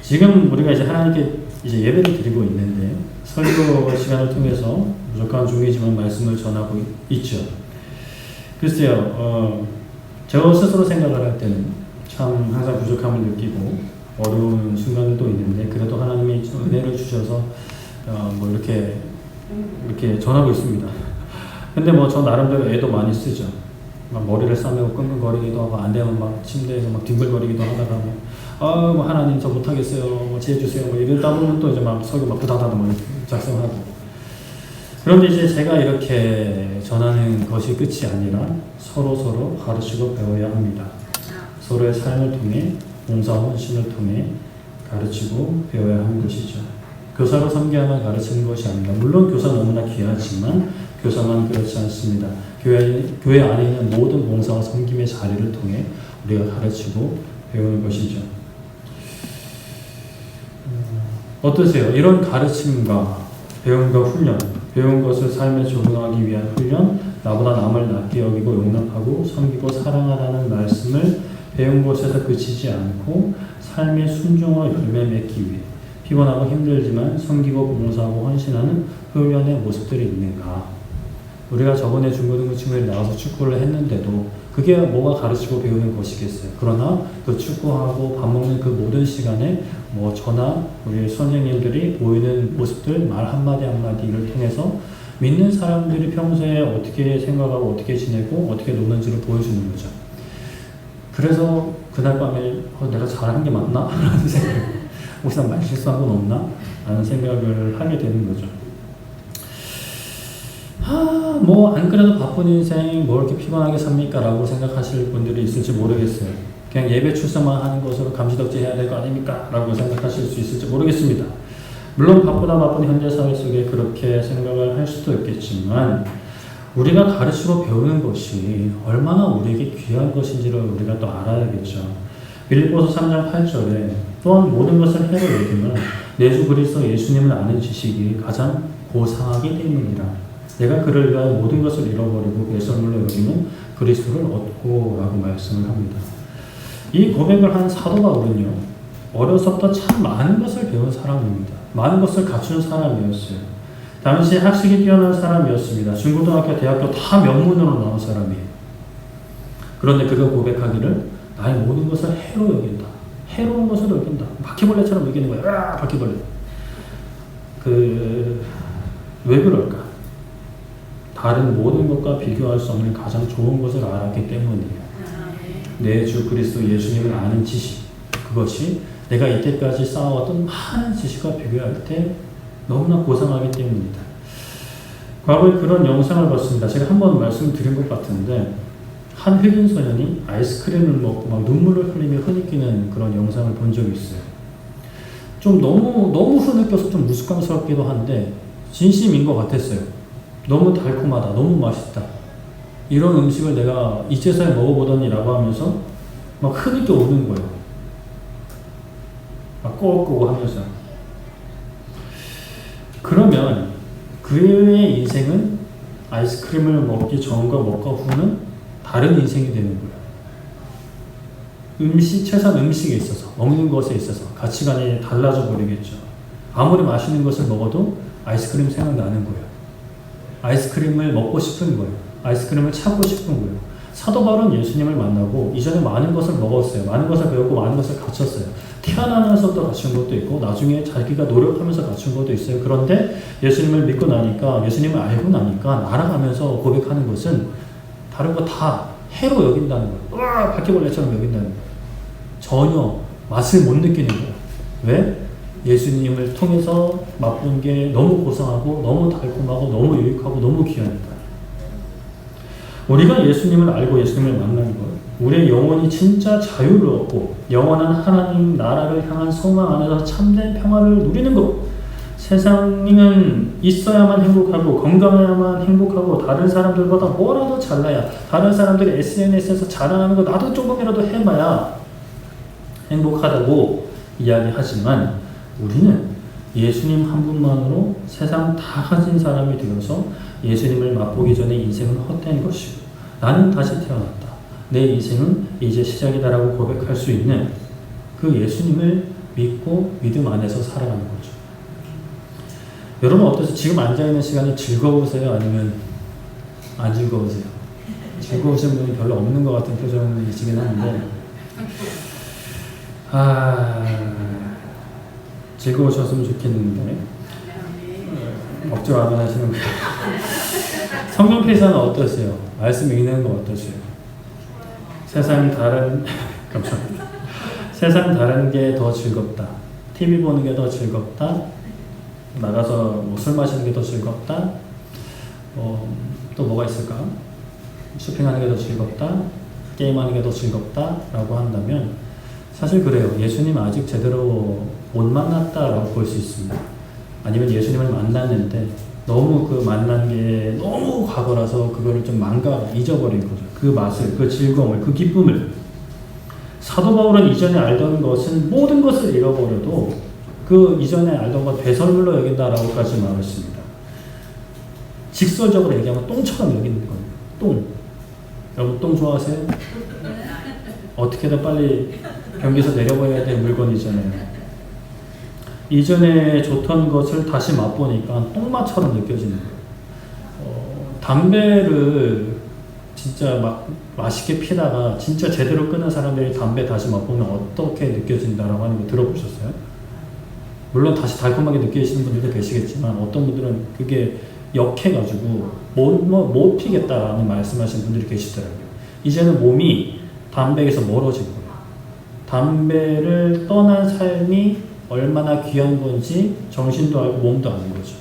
지금 우리가 이제 하나님께 이제 예배를 드리고 있는데 설교 시간을 통해서 부족한 중이지만 말씀을 전하고 있죠. 글쎄요, 저 스스로 생각을 할 때는 참 항상 부족함을 느끼고 어려운 순간도 있는데 그래도 하나님이 은혜를 주셔서 뭐 이렇게 전하고 있습니다. 근데 뭐 저 나름대로 애도 많이 쓰죠. 막 머리를 싸매고 끙끙거리기도 하고 안 되면 막 침대에서 막 뒹굴거리기도 하다가 뭐 하나님 저 못하겠어요. 뭐 지혜 주세요. 뭐 이러다 보면 또 이제 막 설교 막 부다다다 뭐 작성하고. 그런데 이제 제가 이렇게 전하는 것이 끝이 아니라 서로 가르치고 배워야 합니다. 서로의 삶을 통해 봉사와 헌신을 통해 가르치고 배워야 하는 것이죠. 교사로 섬겨야만 가르치는 것이 아닙니다. 물론 교사 너무나 귀하지만 교사만 그렇지 않습니다. 교회 안에 있는 모든 봉사와 섬김의 자리를 통해 우리가 가르치고 배우는 것이죠. 어떠세요? 이런 가르침과 배움과 훈련, 배운 것을 삶에 적용하기 위한 훈련, 나보다 남을 낮게 여기고 용납하고 섬기고 사랑하라는 말씀을 배운 곳에서 그치지 않고 삶의 순종으로 열매 맺기 위해 피곤하고 힘들지만 섬기고 봉사하고 헌신하는 훈련의 모습들이 있는가? 우리가 저번에 중고등부 친구들이 나와서 축구를 했는데도 그게 뭐가 가르치고 배우는 것이겠어요. 그러나 그 축구하고 밥 먹는 그 모든 시간에 뭐 저나 우리 선생님들이 보이는 모습들 말 한마디를 통해서 믿는 사람들이 평소에 어떻게 생각하고 어떻게 지내고 어떻게 노는지를 보여주는 거죠. 그래서 그날 밤에 내가 잘한 게 맞나? 라는 생각. 혹시 나 말 실수한 건 없나? 라는 생각을 하게 되는 거죠. 뭐 안 그래도 바쁜 인생 뭐 이렇게 피곤하게 삽니까? 라고 생각하실 분들이 있을지 모르겠어요. 그냥 예배 출석만 하는 것으로 감시덕지 해야 될 거 아닙니까? 라고 생각하실 수 있을지 모르겠습니다. 물론 바쁜 현대 사회 속에 그렇게 생각을 할 수도 있겠지만 우리가 가르치고 배우는 것이 얼마나 우리에게 귀한 것인지를 우리가 또 알아야겠죠. 빌립보서 3장 8절에 또한 모든 것을 해로 여기면 내 주 그리스도 예수님을 아는 지식이 가장 고상하기 때문이라. 내가 그를 위하여 모든 것을 잃어버리고 배설물로 여기면 그리스도를 얻고 라고 말씀을 합니다. 이 고백을 한 사도 바울은요, 어려서부터 참 많은 것을 배운 사람입니다. 많은 것을 갖춘 사람이었어요. 당시 학식이 뛰어난 사람이었습니다. 중고등학교, 대학교 다 명문으로 나온 사람이에요. 그런데 그가 고백하기를 나의 모든 것을 해로 여긴다. 해로운 것을 여긴다. 바퀴벌레처럼 여기는 거야. 바퀴벌레. 왜 그럴까? 다른 모든 것과 비교할 수 없는 가장 좋은 것을 알았기 때문이에요. 내 주 그리스도 예수님을 아는 지식. 그것이 내가 이때까지 쌓아왔던 많은 지식과 비교할 때 너무나 고상하기 때문입니다. 과거에 그런 영상을 봤습니다. 제가 한번 말씀드린 것 같은데 한 흑인 소년이 아이스크림을 먹고 막 눈물을 흘리며 흐느끼는 그런 영상을 본 적이 있어요. 좀 너무 흐느껴서 좀 우스꽝스럽기도 한데 진심인 것 같았어요. 너무 달콤하다, 너무 맛있다. 이런 음식을 내가 이제서야 먹어보더니라고 하면서 막 흐느껴 오는 거예요. 막 꼬고 하면서. 그러면 그의 인생은 아이스크림을 먹기 전과 먹고 후는 다른 인생이 되는 거예요. 최소한 음식에 있어서, 먹는 것에 있어서 가치관이 달라져 버리겠죠. 아무리 맛있는 것을 먹어도 아이스크림 생각나는 거예요. 아이스크림을 먹고 싶은 거예요. 아이스크림을 찾고 싶은 거예요. 사도 바울은 예수님을 만나고 이전에 많은 것을 먹었어요. 많은 것을 배웠고 많은 것을 갖췄어요. 태어나면서부터 갖춘 것도 있고 나중에 자기가 노력하면서 갖춘 것도 있어요. 그런데 예수님을 믿고 나니까, 예수님을 알고 나니까 날아가면서 고백하는 것은 다른 거 다 해로 여긴다는 거예요. 으아! 바퀴벌레처럼 여긴다는 거예요. 전혀 맛을 못 느끼는 거예요. 왜? 예수님을 통해서 맛본 게 너무 고상하고 너무 달콤하고 너무 유익하고 너무 귀하니까. 우리가 예수님을 알고 예수님을 만나는 것, 우리의 영혼이 진짜 자유를 얻고 영원한 하나님 나라를 향한 소망 안에서 참된 평화를 누리는 것. 세상은 있어야만 행복하고 건강해야만 행복하고 다른 사람들보다 뭐라도 잘나야, 다른 사람들이 SNS에서 자랑하는 거 나도 조금이라도 해봐야 행복하다고 이야기하지만, 우리는 예수님 한 분만으로 세상 다 가진 사람이 되어서 예수님을 맛보기 전에 인생은 헛된 것이고 나는 다시 태어났다, 내 인생은 이제 시작이다라고 고백할 수 있는 그 예수님을 믿고 믿음 안에서 살아가는 거죠. 여러분 어떠세요? 지금 앉아있는 시간이 즐거우세요? 아니면 안 즐거우세요? 즐거우신 분이 별로 없는 것 같은 표정이시긴 한데, 즐거우셨으면 좋겠는데 억지로 안 하시는 거예요. 성경 페이사는 어떠세요? 말씀 읽는 거 어떠세요? 세상이 다른 감사합니다. 세상 다른 게 더 즐겁다. TV 보는 게 더 즐겁다. 나가서 뭐 술 마시는 게 더 즐겁다. 또 뭐가 있을까? 쇼핑하는 게 더 즐겁다. 게임하는 게 더 즐겁다. 라고 한다면 사실 그래요. 예수님 아직 제대로 못 만났다라고 볼 수 있습니다. 아니면 예수님을 만났는데 너무 그 만난 게 너무 과거라서 그거를 좀 잊어버린 거죠. 그 맛을, 그 즐거움을, 그 기쁨을. 사도 바울은 이전에 알던 것은 모든 것을 잃어버려도 그 이전에 알던 것 배설물로 여긴다라고까지 말했습니다. 직설적으로 얘기하면 똥처럼 여기는 거예요. 똥. 여러분 똥 좋아하세요? 어떻게든 빨리 경기에서 내려버려야 될 물건이잖아요. 이전에 좋던 것을 다시 맛보니까 똥맛처럼 느껴지는 거예요. 담배를 진짜 맛있게 피다가 진짜 제대로 끊은 사람들이 담배 다시 맛보면 어떻게 느껴진다라고 하는 거 들어보셨어요? 물론 다시 달콤하게 느끼시는 분들도 계시겠지만 어떤 분들은 그게 역해가지고 못 피겠다라는 말씀하시는 분들이 계시더라고요. 이제는 몸이 담배에서 멀어진 거예요. 담배를 떠난 삶이 얼마나 귀한 건지 정신도 알고 몸도 아는 거죠.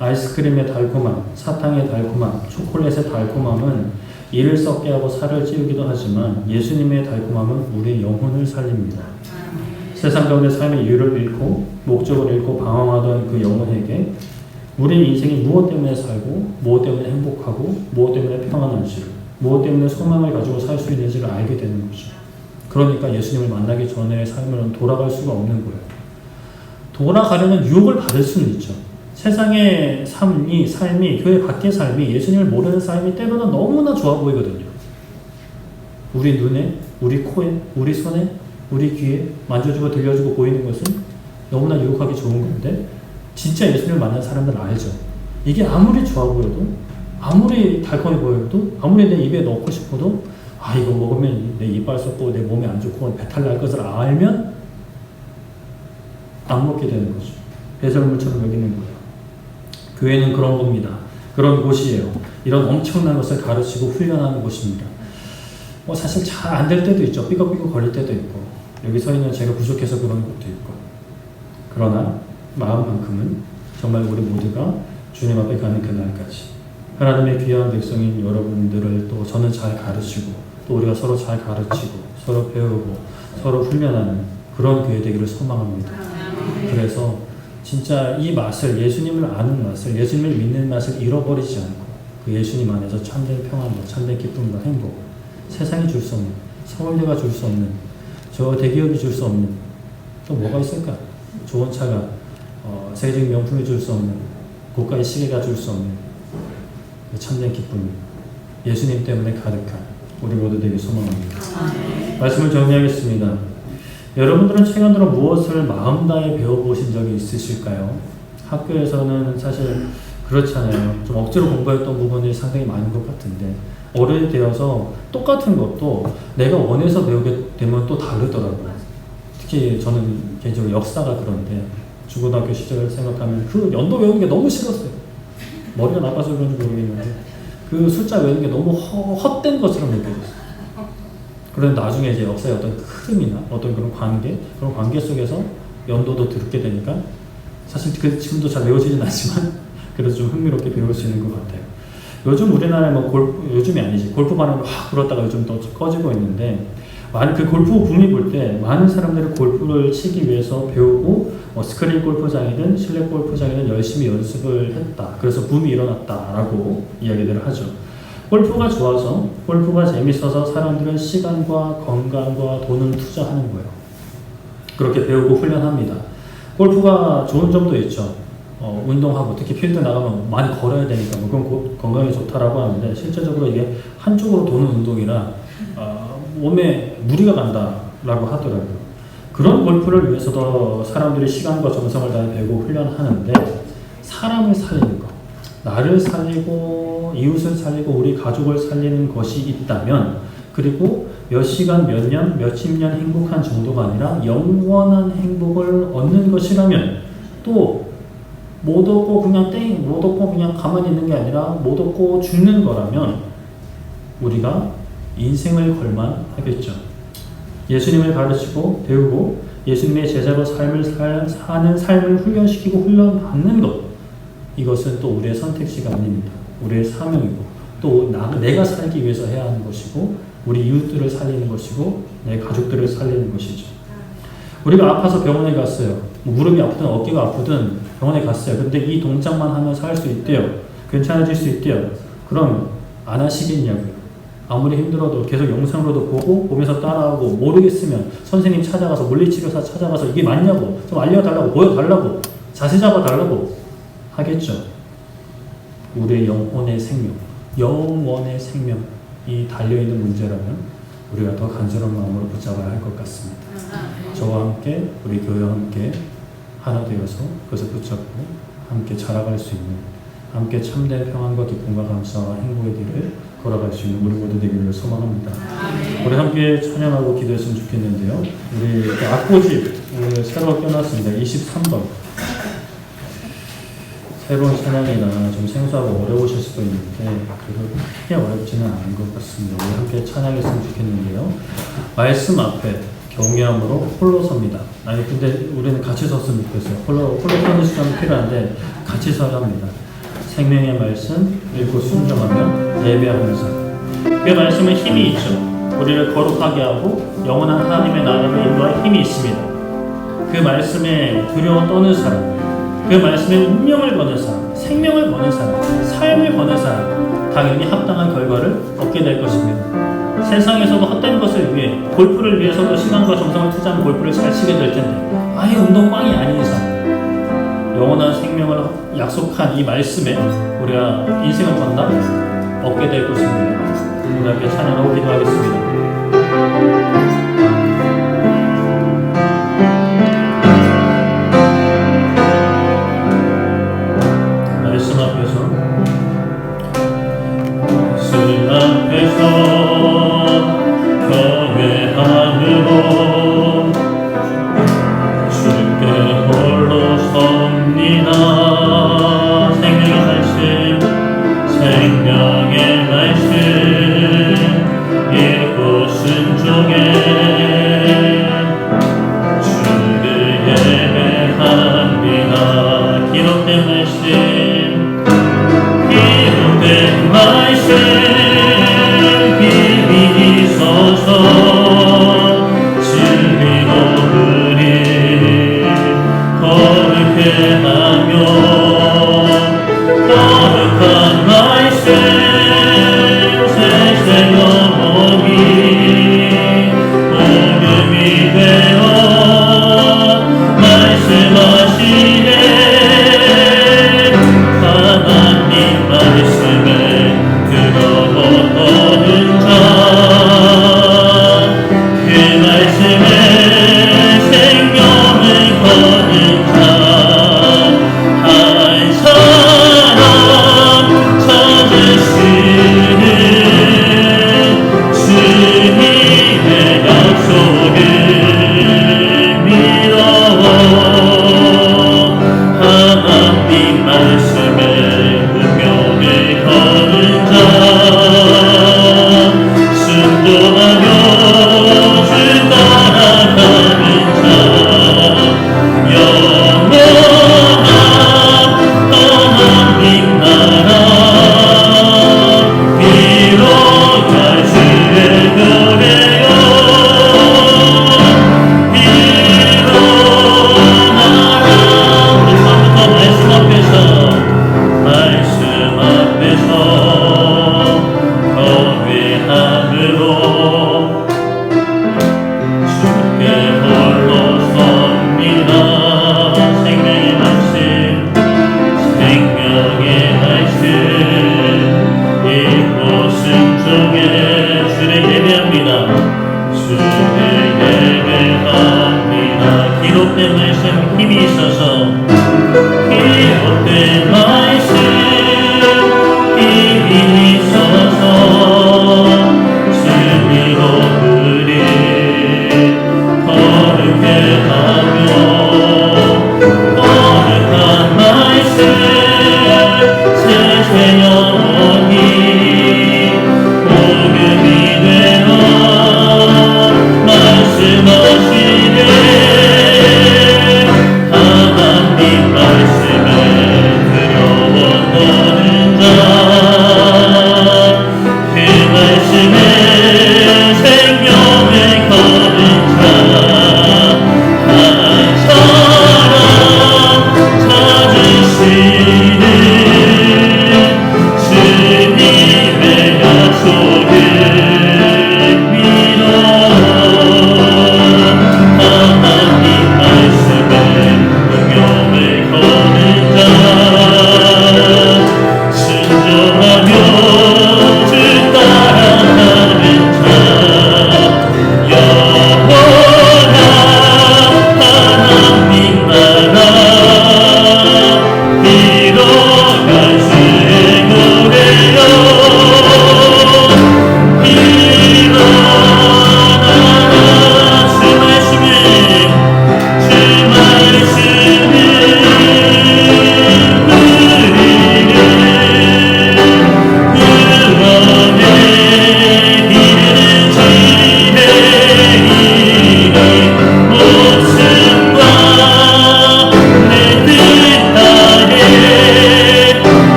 아이스크림의 달콤함, 사탕의 달콤함, 초콜릿의 달콤함은 이를 썩게 하고 살을 찌우기도 하지만 예수님의 달콤함은 우리의 영혼을 살립니다. 세상 가운데 삶의 이유를 잃고 목적을 잃고 방황하던 그 영혼에게 우리 인생이 무엇 때문에 살고 무엇 때문에 행복하고 무엇 때문에 평안한지를, 무엇 때문에 소망을 가지고 살 수 있는지를 알게 되는 거죠. 그러니까 예수님을 만나기 전의 삶으로는 돌아갈 수가 없는 거예요. 돌아가려는 유혹을 받을 수는 있죠. 세상의 삶이 교회 밖의 삶이 예수님을 모르는 삶이 때로는 너무나 좋아 보이거든요. 우리 눈에, 우리 코에, 우리 손에, 우리 귀에 만져주고 들려주고 보이는 것은 너무나 유혹하기 좋은 건데 진짜 예수님을 만난 사람들은 알죠. 이게 아무리 좋아 보여도, 아무리 달콤해 보여도, 아무리 내 입에 넣고 싶어도 이거 먹으면 내 이빨 썩고 내 몸에 안 좋고 배탈 날 것을 알면 안 먹게 되는 거죠. 배설물처럼 여기는 거예요. 교회는 그런 겁니다. 그런 곳이에요. 이런 엄청난 것을 가르치고 훈련하는 곳입니다. 사실 잘 안 될 때도 있죠. 삐걱삐걱 걸릴 때도 있고 여기 서 있는 제가 부족해서 그런 것도 있고, 그러나 마음만큼은 정말 우리 모두가 주님 앞에 가는 그날까지 하나님의 귀한 백성인 여러분들을 또 저는 잘 가르치고 또 우리가 서로 잘 가르치고 서로 배우고 서로 훈련하는 그런 교회 되기를 소망합니다. 그래서 진짜 이 맛을, 예수님을 아는 맛을, 예수님을 믿는 맛을 잃어버리지 않고 그 예수님 안에서 참된 평안과 참된 기쁨과 행복, 세상이 줄 수 없는, 서울대가 줄 수 없는, 저 대기업이 줄 수 없는 또 뭐가 있을까? 좋은 차가 세계적인 명품이 줄 수 없는, 고가의 시계가 줄 수 없는 참된 기쁨, 예수님 때문에 가득한 우리 모두 되길 소망합니다. 말씀을 정리하겠습니다. 여러분들은 최근 들어 무엇을 마음 다해 배워보신 적이 있으실까요? 학교에서는 사실 그렇잖아요. 좀 억지로 공부했던 부분이 상당히 많은 것 같은데 어른이 되어서 똑같은 것도 내가 원해서 배우게 되면 또 다르더라고요. 특히 저는 개인적으로 역사가 그런데 중고등학교 시절을 생각하면 그 연도 외우는 게 너무 싫었어요. 머리가 나빠서 그런지 모르겠는데 그 숫자 외우는 게 너무 헛된 것처럼 느껴졌어요. 그런데 나중에 이제 역사의 어떤 흐름이나 어떤 그런 관계 속에서 연도도 듣게 되니까 사실 지금도 잘 외워지진 않지만 그래도 좀 흥미롭게 배울 수 있는 것 같아요. 요즘 우리나라에 요즘이 아니지, 골프 바람이 확 불었다가 요즘 또 꺼지고 있는데, 그 골프 붐이 불 때 많은 사람들이 골프를 치기 위해서 배우고, 스크린 골프장이든 실내 골프장이든 열심히 연습을 했다. 그래서 붐이 일어났다라고 이야기들을 하죠. 골프가 좋아서, 골프가 재밌어서 사람들은 시간과 건강과 돈을 투자하는 거예요. 그렇게 배우고 훈련합니다. 골프가 좋은 점도 있죠. 운동하고 특히 필드 나가면 많이 걸어야 되니까 그건 건강에 좋다라고 하는데 실제적으로 이게 한쪽으로 도는 운동이라 몸에 무리가 간다라고 하더라고요. 그런 골프를 위해서도 사람들이 시간과 정성을 다해 배우고 훈련하는데 사람을 살리는 것, 나를 살리고 이웃을 살리고 우리 가족을 살리는 것이 있다면, 그리고 몇 시간, 몇 년, 몇십 년 행복한 정도가 아니라 영원한 행복을 얻는 것이라면, 또 못 얻고 그냥 가만히 있는 게 아니라 못 얻고 죽는 거라면 우리가 인생을 걸만 하겠죠. 예수님을 가르치고 배우고 예수님의 제자로 사는 삶을 훈련시키고 훈련받는 것, 이것은 또 우리의 선택지가 아닙니다. 우리의 사명이고 또 내가 살기 위해서 해야 하는 것이고 우리 이웃들을 살리는 것이고 내 가족들을 살리는 것이죠. 우리가 아파서 병원에 갔어요. 무릎이 아프든 어깨가 아프든 병원에 갔어요. 근데 이 동작만 하면 살 수 있대요. 괜찮아질 수 있대요. 그럼 안 하시겠냐고요. 아무리 힘들어도 계속 영상으로도 보면서 따라하고, 모르겠으면 선생님 찾아가서, 물리치료사 찾아가서 이게 맞냐고 좀 알려달라고, 보여달라고, 자세 잡아달라고 하겠죠. 우리의 영혼의 생명이 달려있는 문제라면 우리가 더 간절한 마음으로 붙잡아야 할 것 같습니다. 저와 함께, 우리 교회와 함께 하나 되어서 그것을 붙잡고 함께 자라갈 수 있는, 함께 참된 평안과 기쁨과 감사와 행복의 길을 걸어갈 수 있는 우리 모두 되기를 소망합니다. 우리 함께 찬양하고 기도했으면 좋겠는데요. 우리 악보집 오늘 새로 껴놨습니다. 23번. 새로운 찬양이나 좀 생소하고 어려우실 수도 있는데 그래도 크게 어렵지는 않은 것 같습니다. 우리 함께 찬양했으면 좋겠는데요. 말씀 앞에 경외함으로 홀로 섭니다. 아니 근데 우리는 같이 섰으면 좋겠어요. 홀로 서는 시간이 필요한데 같이 서야 합니다. 생명의 말씀 읽고 순종하며 예배하면서, 그 말씀은 힘이 있죠. 우리를 거룩하게 하고 영원한 하나님의 나라로 인도할 힘이 있습니다. 그 말씀에 두려워 떠는 사람, 그 말씀에 운명을 거는 사람, 생명을 거는 사람, 삶을 거는 사람, 당연히 합당한 결과를 얻게 될 것입니다. 세상에서도 헛된 것을 위해, 골프를 위해서도 시간과 정성을 투자하면 골프를 잘 치게 될 텐데 아예 운동광이 아닌 이상 영원한 생명을 약속한 이 말씀에 우리가 인생을 건다 얻게 될 것입니다. 우리 함께 찬양하고 기도하겠습니다. 말씀 앞에서 경외함으로 주께 홀로 섭니다. 생명의 말씀 읽고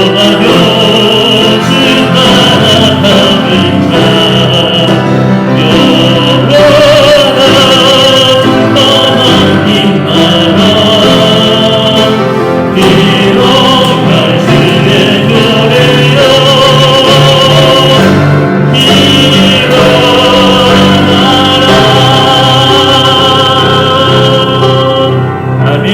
순종하며 주 따라가는 자 영원한 하나님 나라 비로갈 주의 노래여 일어나라. 아멘.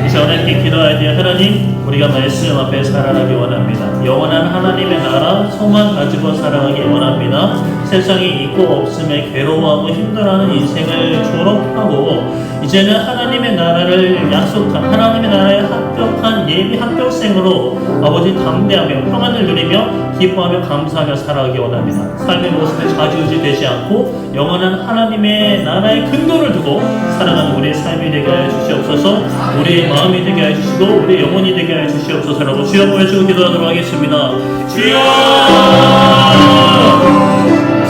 이 시간에 이렇게 기도할 때 하나님, 우리가 말씀 앞에 살아가기 원합니다. 영원한 하나님의 나라 소망 가지고 살아가기 원합니다. 세상이 있고 없음에 괴로워하고 힘들어하는 인생을 졸업하고 이제는 하나님의 나라를 약속한 하나님의 나라에 합격한 예비 합격생으로 아버지 담대하며 평안을 누리며 기뻐하며 감사하며 살아가기 원합니다. 삶의 모습에 좌지우지 되지 않고 영원한 하나님의 나라의 근거를 두고 살아가는 우리의 삶이 되게 하여 주시옵소서. 우리의 마음이 되게 하여 주시고 우리의 영혼이 되게 하여 주시옵소서라고 주여 보여주고 기도하도록 하겠습니다. 주여!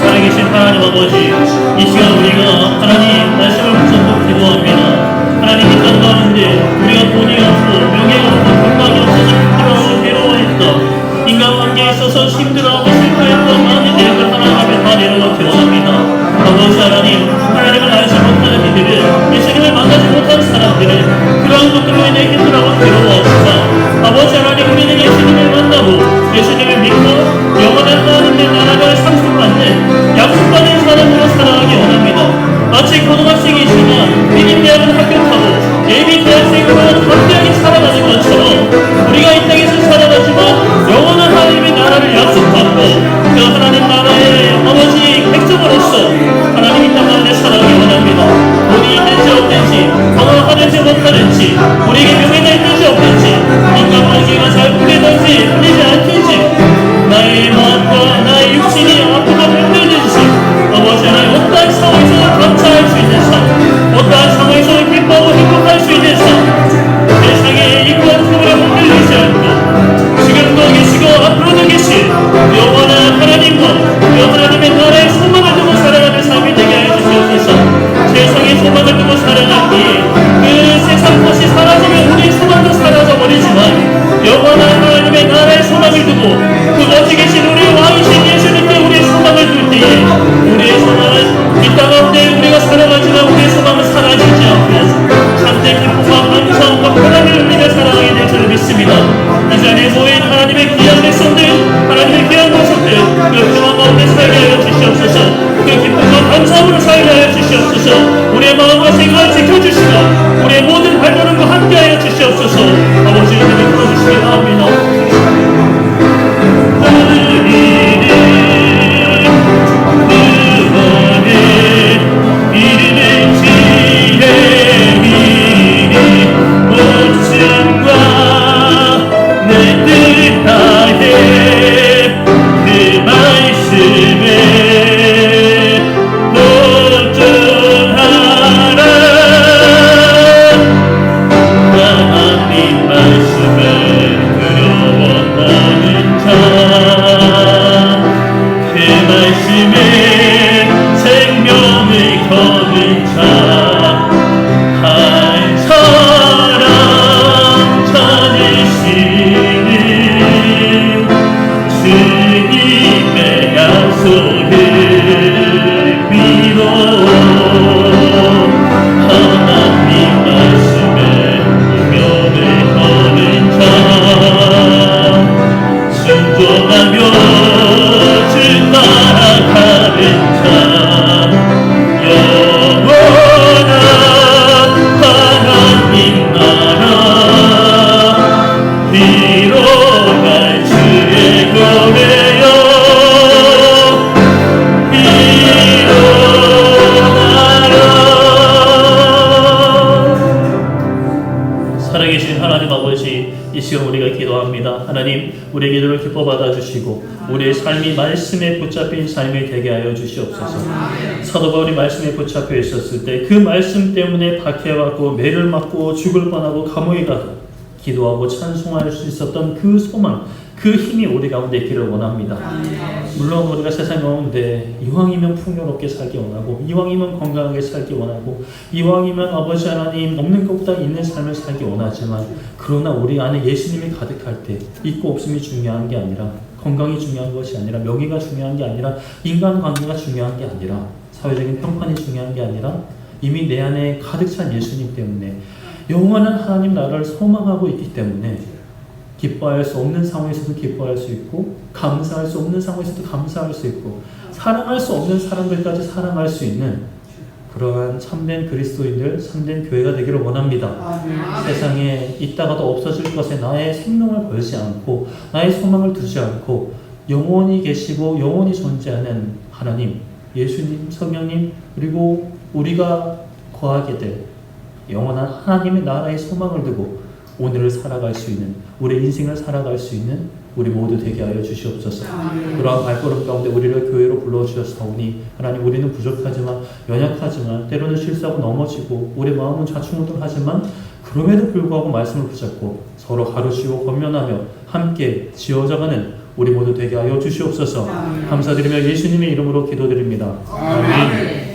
살아계신 하나님 아버지, 이 시간 우리가 하나님 말씀을 붙잡고 기도합니다. 하나님 이 땅 가운데 우리가 돈이 없고 명예가 없고 건강이 없어서 힘들어하고 괴로워했던 인간관계에 있어서 힘들어하고 실패했던 많은 일들 하나님 앞에 다 내려놓기 원합니다. 아버지 하나님, 하나님을 알지 못하는 이들은 예수님을 만나지 못한 사람들은 그러한 것들로 인해 힘들어하고 괴로워하지만 아버지 하나님, 우리는 예수님을 만나고 예수님을 믿고 영원한 하나님의 나라를 상속받는 약속받은 사람으로 살아가기 원합니다. 마치 고등학생이지만 피임대학을 합격하고 예비 대학생으로 담대하게 살아가는 것처럼 우리가 이 땅에서 살아가지만 영원한 하나님의 나라를 약속받고 그 하나님 나라의 아버지 백성으로서 하나님 이 땅 가운데 살아가기 원합니다. 돈이 있는지 없는지, 건강하는지 못하는지, 우리에게 명예가 있는지 없는지, 인간관계가 잘 풀리든지 풀리지 않든지, 나의 마음과 나의 육신이 아프고 힘들든지 아버지 하나님 어떠한 상황에서 감사할 수 있는 삶, 어떠한 상황에서 기뻐하고 행복할 수 있는 삶, 세상에 이구한 꿈으로 흔들리지 않고 지금도 계시고 앞으로도 계신 영원한 하나님과 하나님의 나라의 소망을 두고 살아가는 삶이 되게 하여 주시옵소서. 세상의 소망을 두고 살아가기에 그 세상 것이 사라지면 우리의 소망도 사라져버리지만 영원한 하나님의 나라의 소망을 두고 그 어디 계신 우리의 왕이신 예수님께 우리의 소망을 둘 때에 우리의 소망은 이 땅 가운데 우리가 살아가지만 우리의 소망은 사라지지 않고 참된 기쁨과 감사함과 평안을 누리며 살아가게 될 줄 믿습니다. 이 자리에 모인 하나님의 귀한 백성들, 하나님의 귀한 모습들 그 평안 가운데 살게 하여 주시옵소서. 그 기쁨과 감사함으로 살게 하여 주시옵소서. 우리의 마음과 생각을 지켜주시고 우리의 모든 발걸음과 함께 하여 주시옵소서. 아버지 이름을 불러주시기 바랍니다. 우리의 기도를 기뻐 받아주시고 우리의 삶이 말씀에 붙잡힌 삶이 되게 하여 주시옵소서. 사도 바울이 말씀에 붙잡혀 있었을 때 그 말씀 때문에 박해받고 매를 맞고 죽을 뻔하고 감옥에 가도 기도하고 찬송할 수 있었던 그 소망, 그 힘이 우리 가운데 있기를 원합니다. 물론 우리가 세상 가운데 이왕이면 풍요롭게 살기 원하고, 이왕이면 건강하게 살기 원하고, 이왕이면 아버지 하나님 없는 것보다 있는 삶을 살기 원하지만, 그러나 우리 안에 예수님이 가득할 때 있고 없음이 중요한 게 아니라, 건강이 중요한 것이 아니라, 명예가 중요한 게 아니라, 인간관계가 중요한 게 아니라, 사회적인 평판이 중요한 게 아니라, 이미 내 안에 가득 찬 예수님 때문에 영원한 하나님 나라를 소망하고 있기 때문에 기뻐할 수 없는 상황에서도 기뻐할 수 있고, 감사할 수 없는 상황에서도 감사할 수 있고, 사랑할 수 없는 사람들까지 사랑할 수 있는 그러한 참된 그리스도인들, 참된 교회가 되기를 원합니다. 세상에 있다가도 없어질 것에 나의 생명을 걸지 않고, 나의 소망을 두지 않고, 영원히 계시고 영원히 존재하는 하나님, 예수님, 성령님, 그리고 우리가 거하게 될 영원한 하나님의 나라의 소망을 두고 오늘을 살아갈 수 있는, 우리 인생을 살아갈 수 있는 우리 모두 되게 하여 주시옵소서. 그러한 발걸음 가운데 우리를 교회로 불러주셨사오니 하나님, 우리는 부족하지만, 연약하지만, 때로는 실수하고 넘어지고, 우리 마음은 좌충우돌하지만 그럼에도 불구하고 말씀을 붙잡고 서로 가르치고 권면하며 함께 지어져가는 우리 모두 되게 하여 주시옵소서. 감사드리며 예수님의 이름으로 기도드립니다. 아멘.